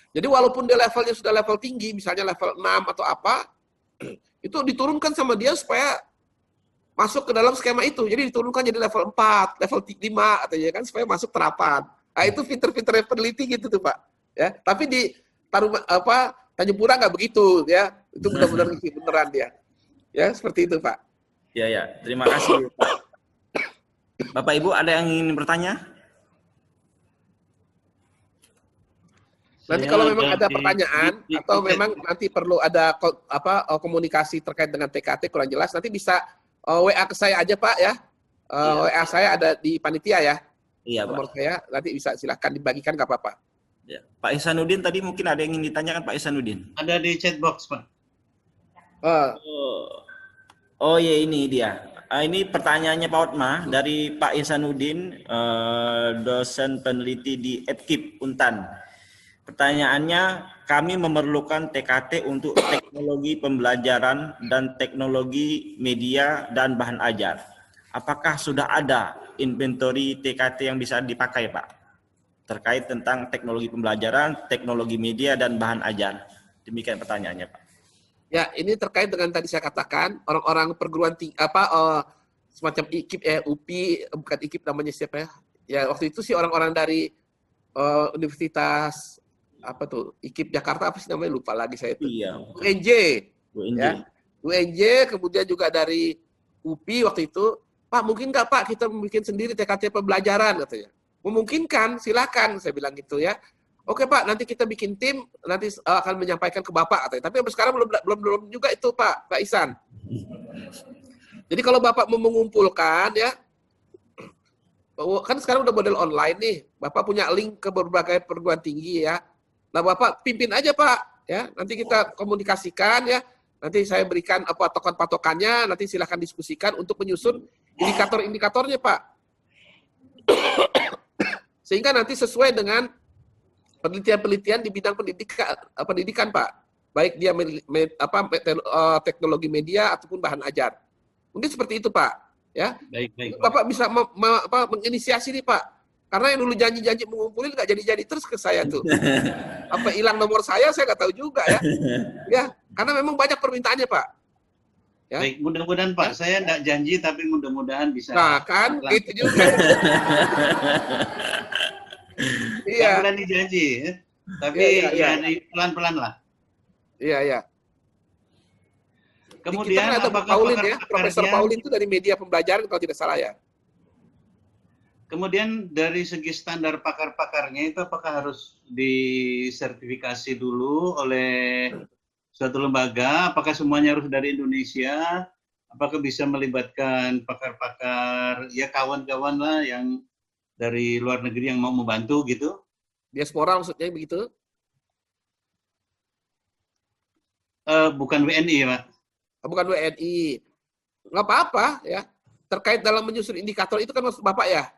Jadi walaupun dia levelnya sudah level tinggi, misalnya level 6 atau apa, itu diturunkan sama dia supaya masuk ke dalam skema itu. Jadi diturunkan jadi level 4, level 5 katanya kan supaya masuk terapan. Nah, itu pinter-pinternya peneliti gitu tuh, Pak. Ya, tapi di Tanjung Pura nggak begitu ya. Itu benar-benar beneran dia. Ya, seperti itu, Pak. Ya. Terima kasih, Pak. Bapak Ibu ada yang ingin bertanya? Nanti kalau memang ada pertanyaan atau memang nanti perlu ada komunikasi terkait dengan TKT kurang jelas, nanti bisa WA ke saya aja Pak ya. WA saya ada di panitia ya. Iya, nomor Pak. saya nanti bisa silahkan dibagikan, nggak apa-apa. Ya. Pak Ihsanuddin tadi mungkin ada yang ingin ditanyakan Pak Ihsanuddin. Ada di chat box, Pak. Oh ya, ini dia. Ini pertanyaannya Pak Otma dari Pak Ihsanuddin, dosen peneliti di EPKIP Untan. Pertanyaannya, kami memerlukan TKT untuk teknologi pembelajaran dan teknologi media dan bahan ajar. Apakah sudah ada inventory TKT yang bisa dipakai, Pak? Terkait tentang teknologi pembelajaran, teknologi media, dan bahan ajar. Demikian pertanyaannya, Pak. Ya, ini terkait dengan tadi saya katakan, orang-orang perguruan tinggi, semacam IKIP, UPI, bukan IKIP namanya siapa ya? Ya, waktu itu sih orang-orang dari Universitas, IKIP Jakarta, apa sih namanya, lupa lagi saya itu. Iya. UNJ. Ya. UNJ, kemudian juga dari UPI waktu itu, Pak, mungkin nggak Pak kita bikin sendiri TKT pembelajaran, katanya. Memungkinkan, silakan, saya bilang gitu ya. Oke Pak, nanti kita bikin tim, nanti akan menyampaikan ke Bapak, katanya. Tapi sampai sekarang belum juga itu Pak Ihsan. Jadi kalau Bapak mau mengumpulkan ya, kan sekarang udah model online nih, Bapak punya link ke berbagai perguruan tinggi ya. Nah Bapak pimpin aja Pak, ya. Nanti kita komunikasikan ya. Nanti saya berikan patokan-patokannya, nanti silahkan diskusikan untuk menyusun indikator-indikatornya Pak. Sehingga nanti sesuai dengan penelitian-penelitian di bidang pendidikan Pak. Baik dia teknologi media ataupun bahan ajar. Mungkin seperti itu Pak. Ya. Baik. Bapak bisa menginisiasi nih Pak. Karena yang dulu janji-janji mengumpulin nggak jadi-jadi terus ke saya tuh. Apa hilang nomor saya nggak tahu juga ya. Ya, karena memang banyak permintaannya Pak. Ya. Baik, mudah-mudahan Pak, saya nggak janji tapi mudah-mudahan bisa. Nah kan, itu juga. Nggak berani janji, ya. Tapi pelan-pelan lah. Iya. Kemudian ada Paulin ya, Profesor Paulin itu dari media pembelajaran kalau tidak salah ya. Kemudian dari segi standar pakar-pakarnya itu apakah harus disertifikasi dulu oleh suatu lembaga? Apakah semuanya harus dari Indonesia? Apakah bisa melibatkan pakar-pakar, ya kawan-kawan lah yang dari luar negeri yang mau membantu gitu? Diaspora maksudnya begitu? Bukan WNI ya Pak? Bukan WNI. Nggak apa-apa ya. Terkait dalam menyusun indikator itu kan maksud Bapak ya?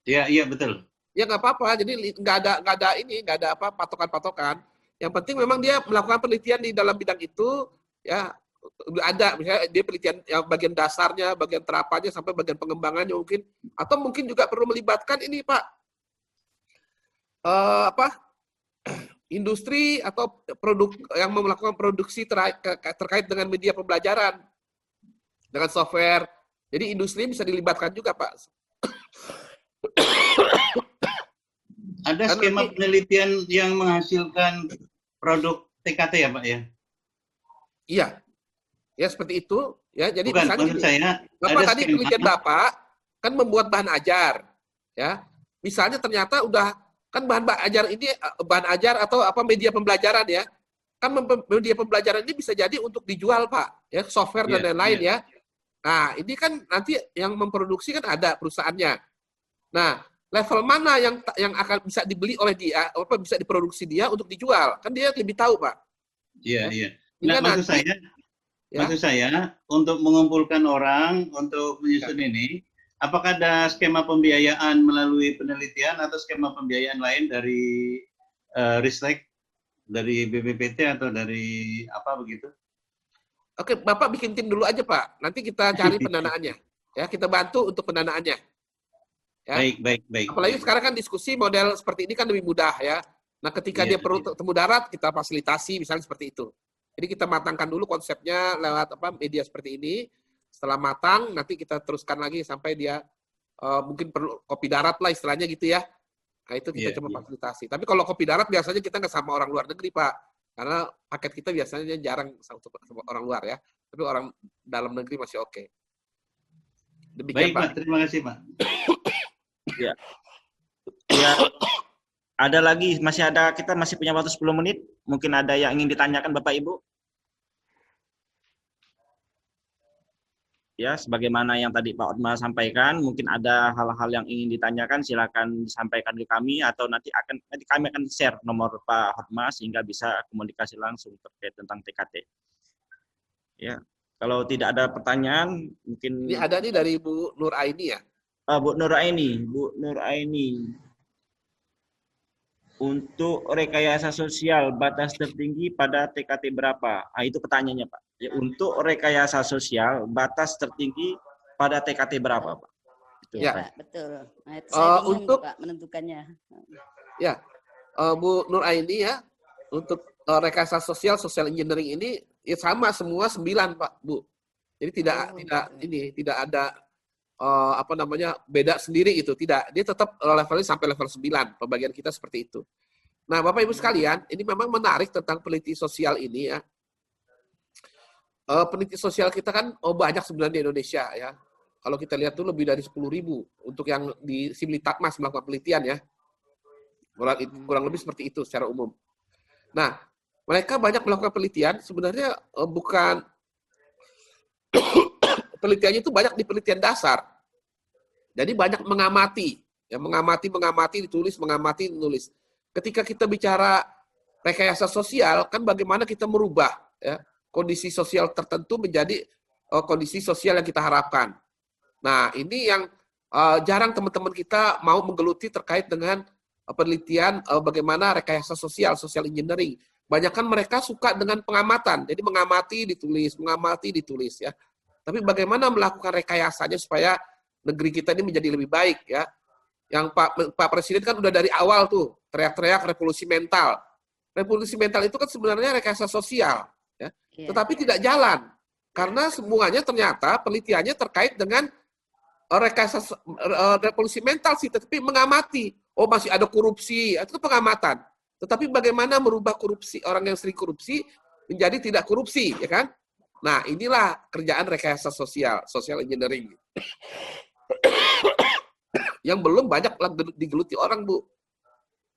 Iya betul. Ya nggak apa-apa. Jadi nggak ada patokan-patokan. Yang penting memang dia melakukan penelitian di dalam bidang itu ya. Ada misalnya dia penelitian yang bagian dasarnya, bagian terapannya sampai bagian pengembangannya mungkin, atau mungkin juga perlu melibatkan ini Pak industri atau produk yang melakukan produksi terkait dengan media pembelajaran dengan software. Jadi industri bisa dilibatkan juga Pak. Ada skema penelitian yang menghasilkan produk TKT ya Pak ya? Iya. Ya seperti itu ya. Jadi bukan, misalnya Bapak tadi penelitian Bapak kan membuat bahan ajar ya. Misalnya ternyata udah kan bahan ajar atau media pembelajaran ya. Kan media pembelajaran ini bisa jadi untuk dijual Pak ya, software dan lain-lain ya. Nah, ini kan nanti yang memproduksi kan ada perusahaannya. Nah, level mana yang akan bisa dibeli oleh dia, bisa diproduksi dia untuk dijual? Kan dia lebih tahu, Pak. Iya. Nah, maksud saya untuk mengumpulkan orang untuk menyusun ini, apakah ada skema pembiayaan melalui penelitian atau skema pembiayaan lain dari Ristek, dari BPPT atau dari apa begitu? Oke, Bapak bikin tim dulu aja Pak. Nanti kita cari pendanaannya. Ya, kita bantu untuk pendanaannya. Ya. Baik. Apalagi sekarang kan diskusi model seperti ini kan lebih mudah ya. Nah, ketika dia perlu temu darat, kita fasilitasi misalnya seperti itu. Jadi kita matangkan dulu konsepnya lewat media seperti ini. Setelah matang, nanti kita teruskan lagi sampai dia mungkin perlu kopi darat lah istilahnya gitu ya. Nah, itu kita coba fasilitasi. Tapi kalau kopi darat biasanya kita nggak sama orang luar negeri, Pak. Karena paket kita biasanya jarang sama orang luar ya. Tapi orang dalam negeri masih oke. Demikian, Baik, Pak. Terima kasih, Pak. Ya. Ya. Ada lagi, kita masih punya waktu 10 menit. Mungkin ada yang ingin ditanyakan Bapak Ibu? Ya, sebagaimana yang tadi Pak Otma sampaikan, mungkin ada hal-hal yang ingin ditanyakan, silakan disampaikan ke kami atau nanti kami akan share nomor Pak Otma sehingga bisa komunikasi langsung terkait tentang TKT. Ya, kalau tidak ada pertanyaan, mungkin ini ada nih dari Bu Nur Aini ya. Bu Nur Aini. Untuk rekayasa sosial batas tertinggi pada TKT berapa? Itu pertanyaannya, Pak. Ya, untuk rekayasa sosial batas tertinggi pada TKT berapa, Pak? Itu, ya, Pak, betul. Nah, itu saya bingung, untuk Pak menentukannya. Ya, Bu Nur Aini ya, untuk rekayasa sosial, social engineering ini ya sama semua 9, Pak, Bu. Jadi tidak ada beda sendiri itu, tidak. Dia tetap levelnya sampai level 9, pembagian kita seperti itu. Nah, Bapak Ibu sekalian, ini memang menarik tentang peneliti sosial ini ya. Peneliti sosial kita kan banyak sebenarnya di Indonesia ya. Kalau kita lihat tuh lebih dari 10.000 untuk yang di Simlitakmas melakukan penelitian ya. Kurang lebih seperti itu secara umum. Nah, mereka banyak melakukan penelitian, sebenarnya bukan penelitiannya itu banyak di penelitian dasar. Jadi banyak mengamati, ya mengamati, ditulis, nulis. Ketika kita bicara rekayasa sosial, kan bagaimana kita merubah ya kondisi sosial tertentu menjadi kondisi sosial yang kita harapkan. Nah, ini yang jarang teman-teman kita mau menggeluti terkait dengan penelitian bagaimana rekayasa sosial, social engineering. Banyak kan mereka suka dengan pengamatan, jadi mengamati, ditulis ya. Tapi bagaimana melakukan rekayasanya supaya negeri kita ini menjadi lebih baik ya. Yang Pak Presiden kan udah dari awal tuh teriak-teriak revolusi mental. Revolusi mental itu kan sebenarnya rekayasa sosial ya. Tetapi tidak jalan karena semuanya ternyata penelitiannya terkait dengan rekayasa revolusi mental sih, tetapi mengamati. Oh, masih ada korupsi, itu pengamatan. Tetapi bagaimana merubah korupsi, orang yang sering korupsi menjadi tidak korupsi, ya kan? Nah, inilah kerjaan rekayasa sosial, social engineering. Yang belum banyak digeluti orang, Bu.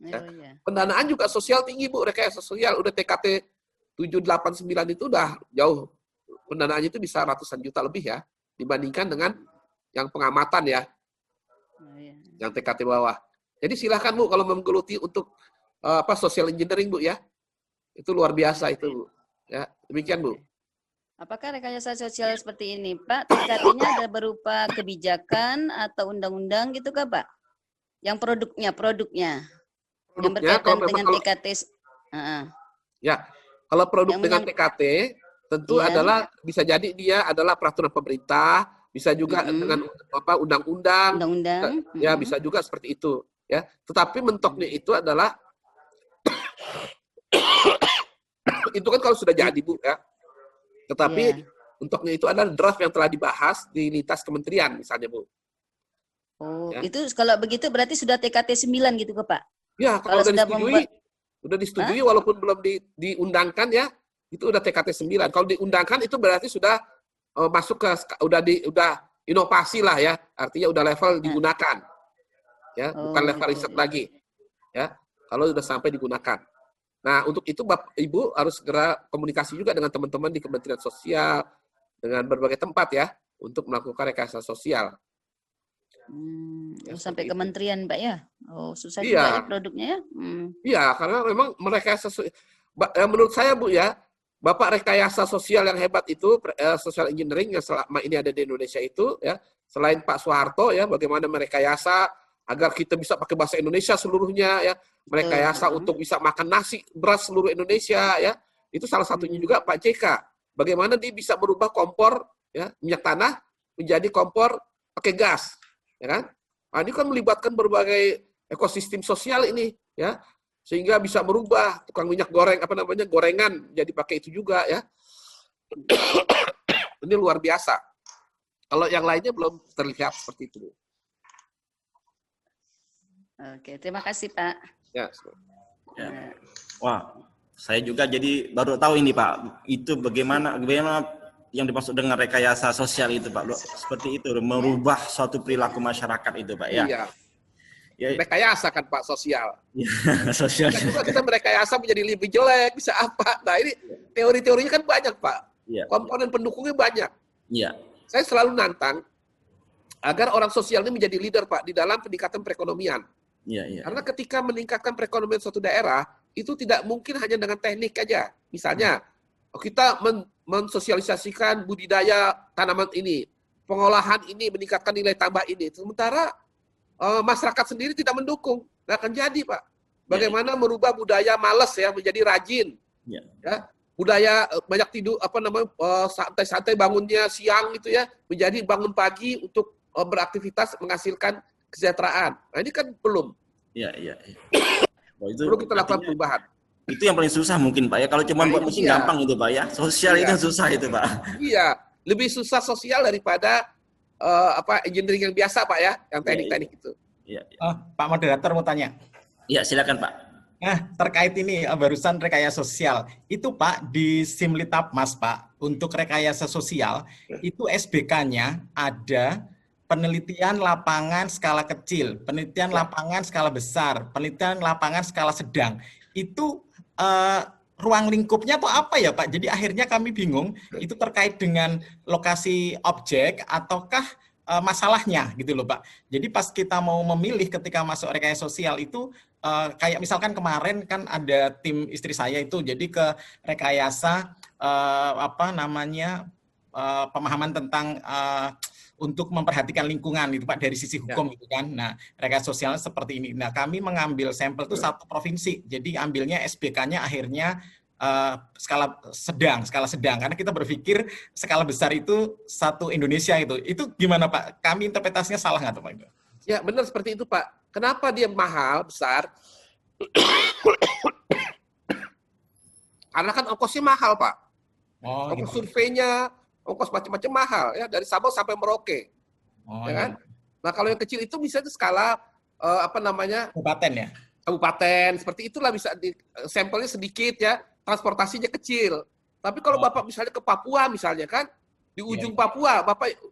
Ya. Pendanaan juga sosial tinggi, Bu, rekayasa sosial. Udah TKT 789 itu udah jauh. Pendanaannya itu bisa ratusan juta lebih ya, dibandingkan dengan yang pengamatan ya. Yang TKT bawah. Jadi silahkan, Bu, kalau menggeluti untuk social engineering, Bu, ya. Itu luar biasa itu, Bu. Ya, demikian, Bu. Apakah rekayasa sosial seperti ini, Pak? TKT-nya ada berupa kebijakan atau undang-undang gitu kah, Pak? Yang produknya. Yang berkaitan dengan TKT. Ya, kalau produk dengan TKT tentu adalah bisa jadi dia adalah peraturan pemerintah, bisa juga dengan undang-undang. Ya, bisa juga seperti itu, ya. Tetapi mentoknya itu adalah itu kan kalau sudah jadi, Bu, ya. Tetapi untuknya itu adalah draft yang telah dibahas di lintas kementerian misalnya, Bu. Oh, ya. Itu kalau begitu berarti sudah TKT 9 gitu ke Pak? Ya, kalau sudah disetujui walaupun belum diundangkan ya, itu udah TKT 9. Kalau diundangkan itu berarti sudah masuk ke udah inovasi lah ya, artinya udah level digunakan. Ya, bukan level riset lagi. Ya, kalau sudah sampai digunakan. Nah, untuk itu Bapak Ibu harus segera komunikasi juga dengan teman-teman di Kementerian Sosial, dengan berbagai tempat ya, untuk melakukan rekayasa sosial. Ya, sampai kementerian, Pak ya? Oh, susah juga ya produknya ya? Iya, karena memang rekayasa menurut saya, Bu ya, Bapak rekayasa sosial yang hebat itu, social engineering yang selama ini ada di Indonesia itu, ya, selain Pak Soeharto ya, bagaimana merekayasa agar kita bisa pakai bahasa Indonesia seluruhnya ya, merekayasa untuk bisa makan nasi, beras seluruh Indonesia ya. Itu salah satunya juga Pak JK. Bagaimana dia bisa merubah kompor ya, minyak tanah menjadi kompor pakai gas, ya kan? Nah, ini kan melibatkan berbagai ekosistem sosial ini ya. Sehingga bisa merubah tukang minyak goreng gorengan jadi pakai itu juga ya. Ini luar biasa. Kalau yang lainnya belum terlihat seperti itu. Oke, terima kasih Pak. Ya. Wah, saya juga jadi baru tahu ini Pak. Itu bagaimana yang dimaksud dengan rekayasa sosial itu Pak, seperti itu, merubah suatu perilaku masyarakat itu Pak ya. Iya. Ya, rekayasa kan Pak sosial. Sosial. Kita merekayasa menjadi lebih jelek, bisa apa? Nah ini teori-teorinya kan banyak Pak. Ya. Komponen pendukungnya banyak. Iya. Saya selalu nantang agar orang sosial ini menjadi leader Pak di dalam peningkatan perekonomian. Iya. Karena ketika meningkatkan perekonomian suatu daerah itu tidak mungkin hanya dengan teknik aja. Misalnya kita mensosialisasikan budidaya tanaman ini, pengolahan ini, meningkatkan nilai tambah ini. Sementara masyarakat sendiri tidak mendukung, nggak akan jadi Pak. Bagaimana merubah budaya malas ya menjadi rajin, ya budaya banyak tidur santai-santai bangunnya siang gitu ya menjadi bangun pagi untuk beraktivitas menghasilkan kesejahteraan. Nah ini kan belum. Iya. Oh, itu perlu kita lakukan perubahan. Itu yang paling susah mungkin Pak ya. Kalau cuma buat mesin gampang itu Pak ya. Sosial itu susah itu Pak. Iya, lebih susah sosial daripada engineering yang biasa Pak ya, yang teknik-teknik itu. Iya. Pak moderator mau tanya. Iya, silakan Pak. Nah, terkait ini barusan rekayasa sosial. Itu Pak di Simlitapmas Pak, untuk rekayasa sosial itu SBK-nya ada penelitian lapangan skala kecil, penelitian lapangan skala besar, penelitian lapangan skala sedang. Itu ruang lingkupnya tuh apa ya Pak? Jadi akhirnya kami bingung, itu terkait dengan lokasi objek ataukah masalahnya gitu loh Pak. Jadi pas kita mau memilih ketika masuk rekayasa sosial itu kayak misalkan kemarin kan ada tim istri saya itu jadi ke rekayasa pemahaman tentang untuk memperhatikan lingkungan itu Pak dari sisi hukum gitu kan. Nah, rekayasa sosialnya seperti ini. Nah, kami mengambil sampel itu satu provinsi. Jadi ambilnya SBK-nya akhirnya skala sedang karena kita berpikir skala besar itu satu Indonesia itu. Itu gimana Pak? Kami interpretasinya salah nggak tuh Pak itu? Ya, benar seperti itu Pak. Kenapa dia mahal besar? Karena kan ongkosnya mahal Pak. Ongkos surveinya, ongkos macam-macam mahal ya dari Sabang sampai Merauke. Ya kan? Nah, kalau yang kecil itu bisa di skala kabupaten ya. Kabupaten, seperti itulah bisa sampelnya sedikit ya, transportasinya kecil. Tapi kalau Bapak misalnya ke Papua misalnya kan, di ujung Papua,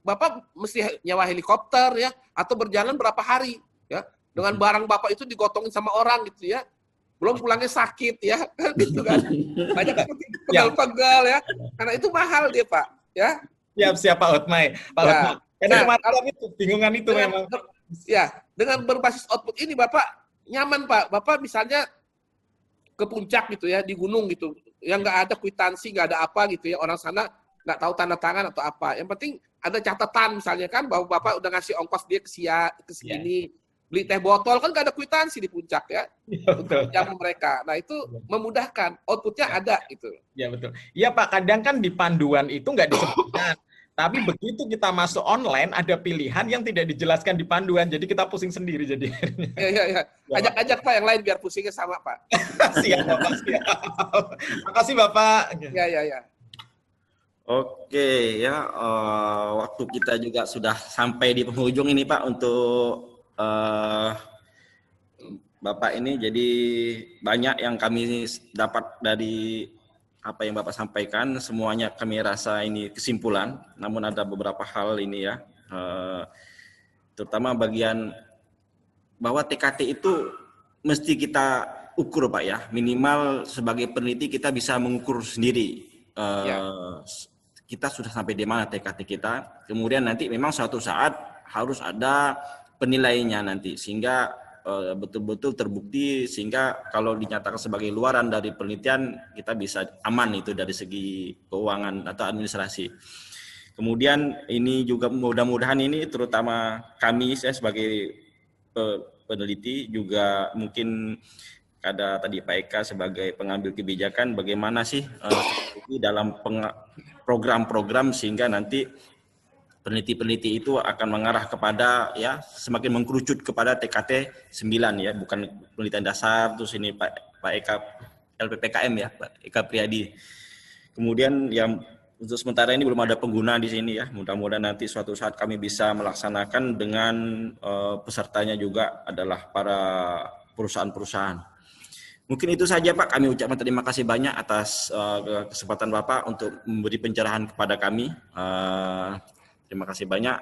Bapak mesti nyewa helikopter ya atau berjalan berapa hari ya. Dengan barang Bapak itu digotongin sama orang gitu ya. Belum pulangnya sakit ya, gitu kan. Banyak pegal-pegal ya. Karena itu mahal dia Pak, ya. Siap Pak Hotmai. Pak Hotmai. Karena kemarin itu bingungan itu memang. Ya, dengan berbasis output ini Bapak nyaman Pak. Bapak misalnya ke puncak gitu ya, di gunung gitu. Yang nggak ada kwitansi, nggak ada apa gitu ya. Orang sana nggak tahu tanda tangan atau apa. Yang penting ada catatan misalnya kan bahwa Bapak udah ngasih ongkos dia ke sini. Beli teh botol kan nggak ada kwitansi di puncak ya. Untuk jamu mereka. Nah itu memudahkan, outputnya ada gitu. Ya betul. Iya Pak, kadang kan di panduan itu nggak disebutkan. Tapi begitu kita masuk online ada pilihan yang tidak dijelaskan di panduan. Jadi kita pusing sendiri jadi. Iya. Ajak-ajak Pak yang lain biar pusingnya sama Pak. Siap Bapak, siap. Makasih Bapak. Iya. Oke ya, waktu kita juga sudah sampai di penghujung ini Pak untuk Bapak ini. Jadi banyak yang kami dapat dari apa yang Bapak sampaikan, semuanya kami rasa ini kesimpulan, namun ada beberapa hal ini ya, terutama bagian bahwa TKT itu mesti kita ukur Pak ya, minimal sebagai peneliti kita bisa mengukur sendiri kita sudah sampai di mana TKT kita, kemudian nanti memang suatu saat harus ada penilaiannya nanti, sehingga betul-betul terbukti, sehingga kalau dinyatakan sebagai luaran dari penelitian kita bisa aman itu dari segi keuangan atau administrasi. Kemudian ini juga mudah-mudahan ini terutama kami, saya sebagai peneliti juga mungkin ada tadi Pak Eka sebagai pengambil kebijakan bagaimana sih dalam program-program sehingga nanti peneliti-peneliti itu akan mengarah kepada ya semakin mengkerucut kepada TKT 9 ya, bukan penelitian dasar terus ini Pak Eka LPPKM ya, Pak Eka Priyadi. Kemudian yang untuk sementara ini belum ada pengguna di sini ya. Mudah-mudahan nanti suatu saat kami bisa melaksanakan dengan pesertanya juga adalah para perusahaan-perusahaan. Mungkin itu saja Pak, kami ucapkan terima kasih banyak atas kesempatan Bapak untuk memberi pencerahan kepada kami. Terima kasih banyak.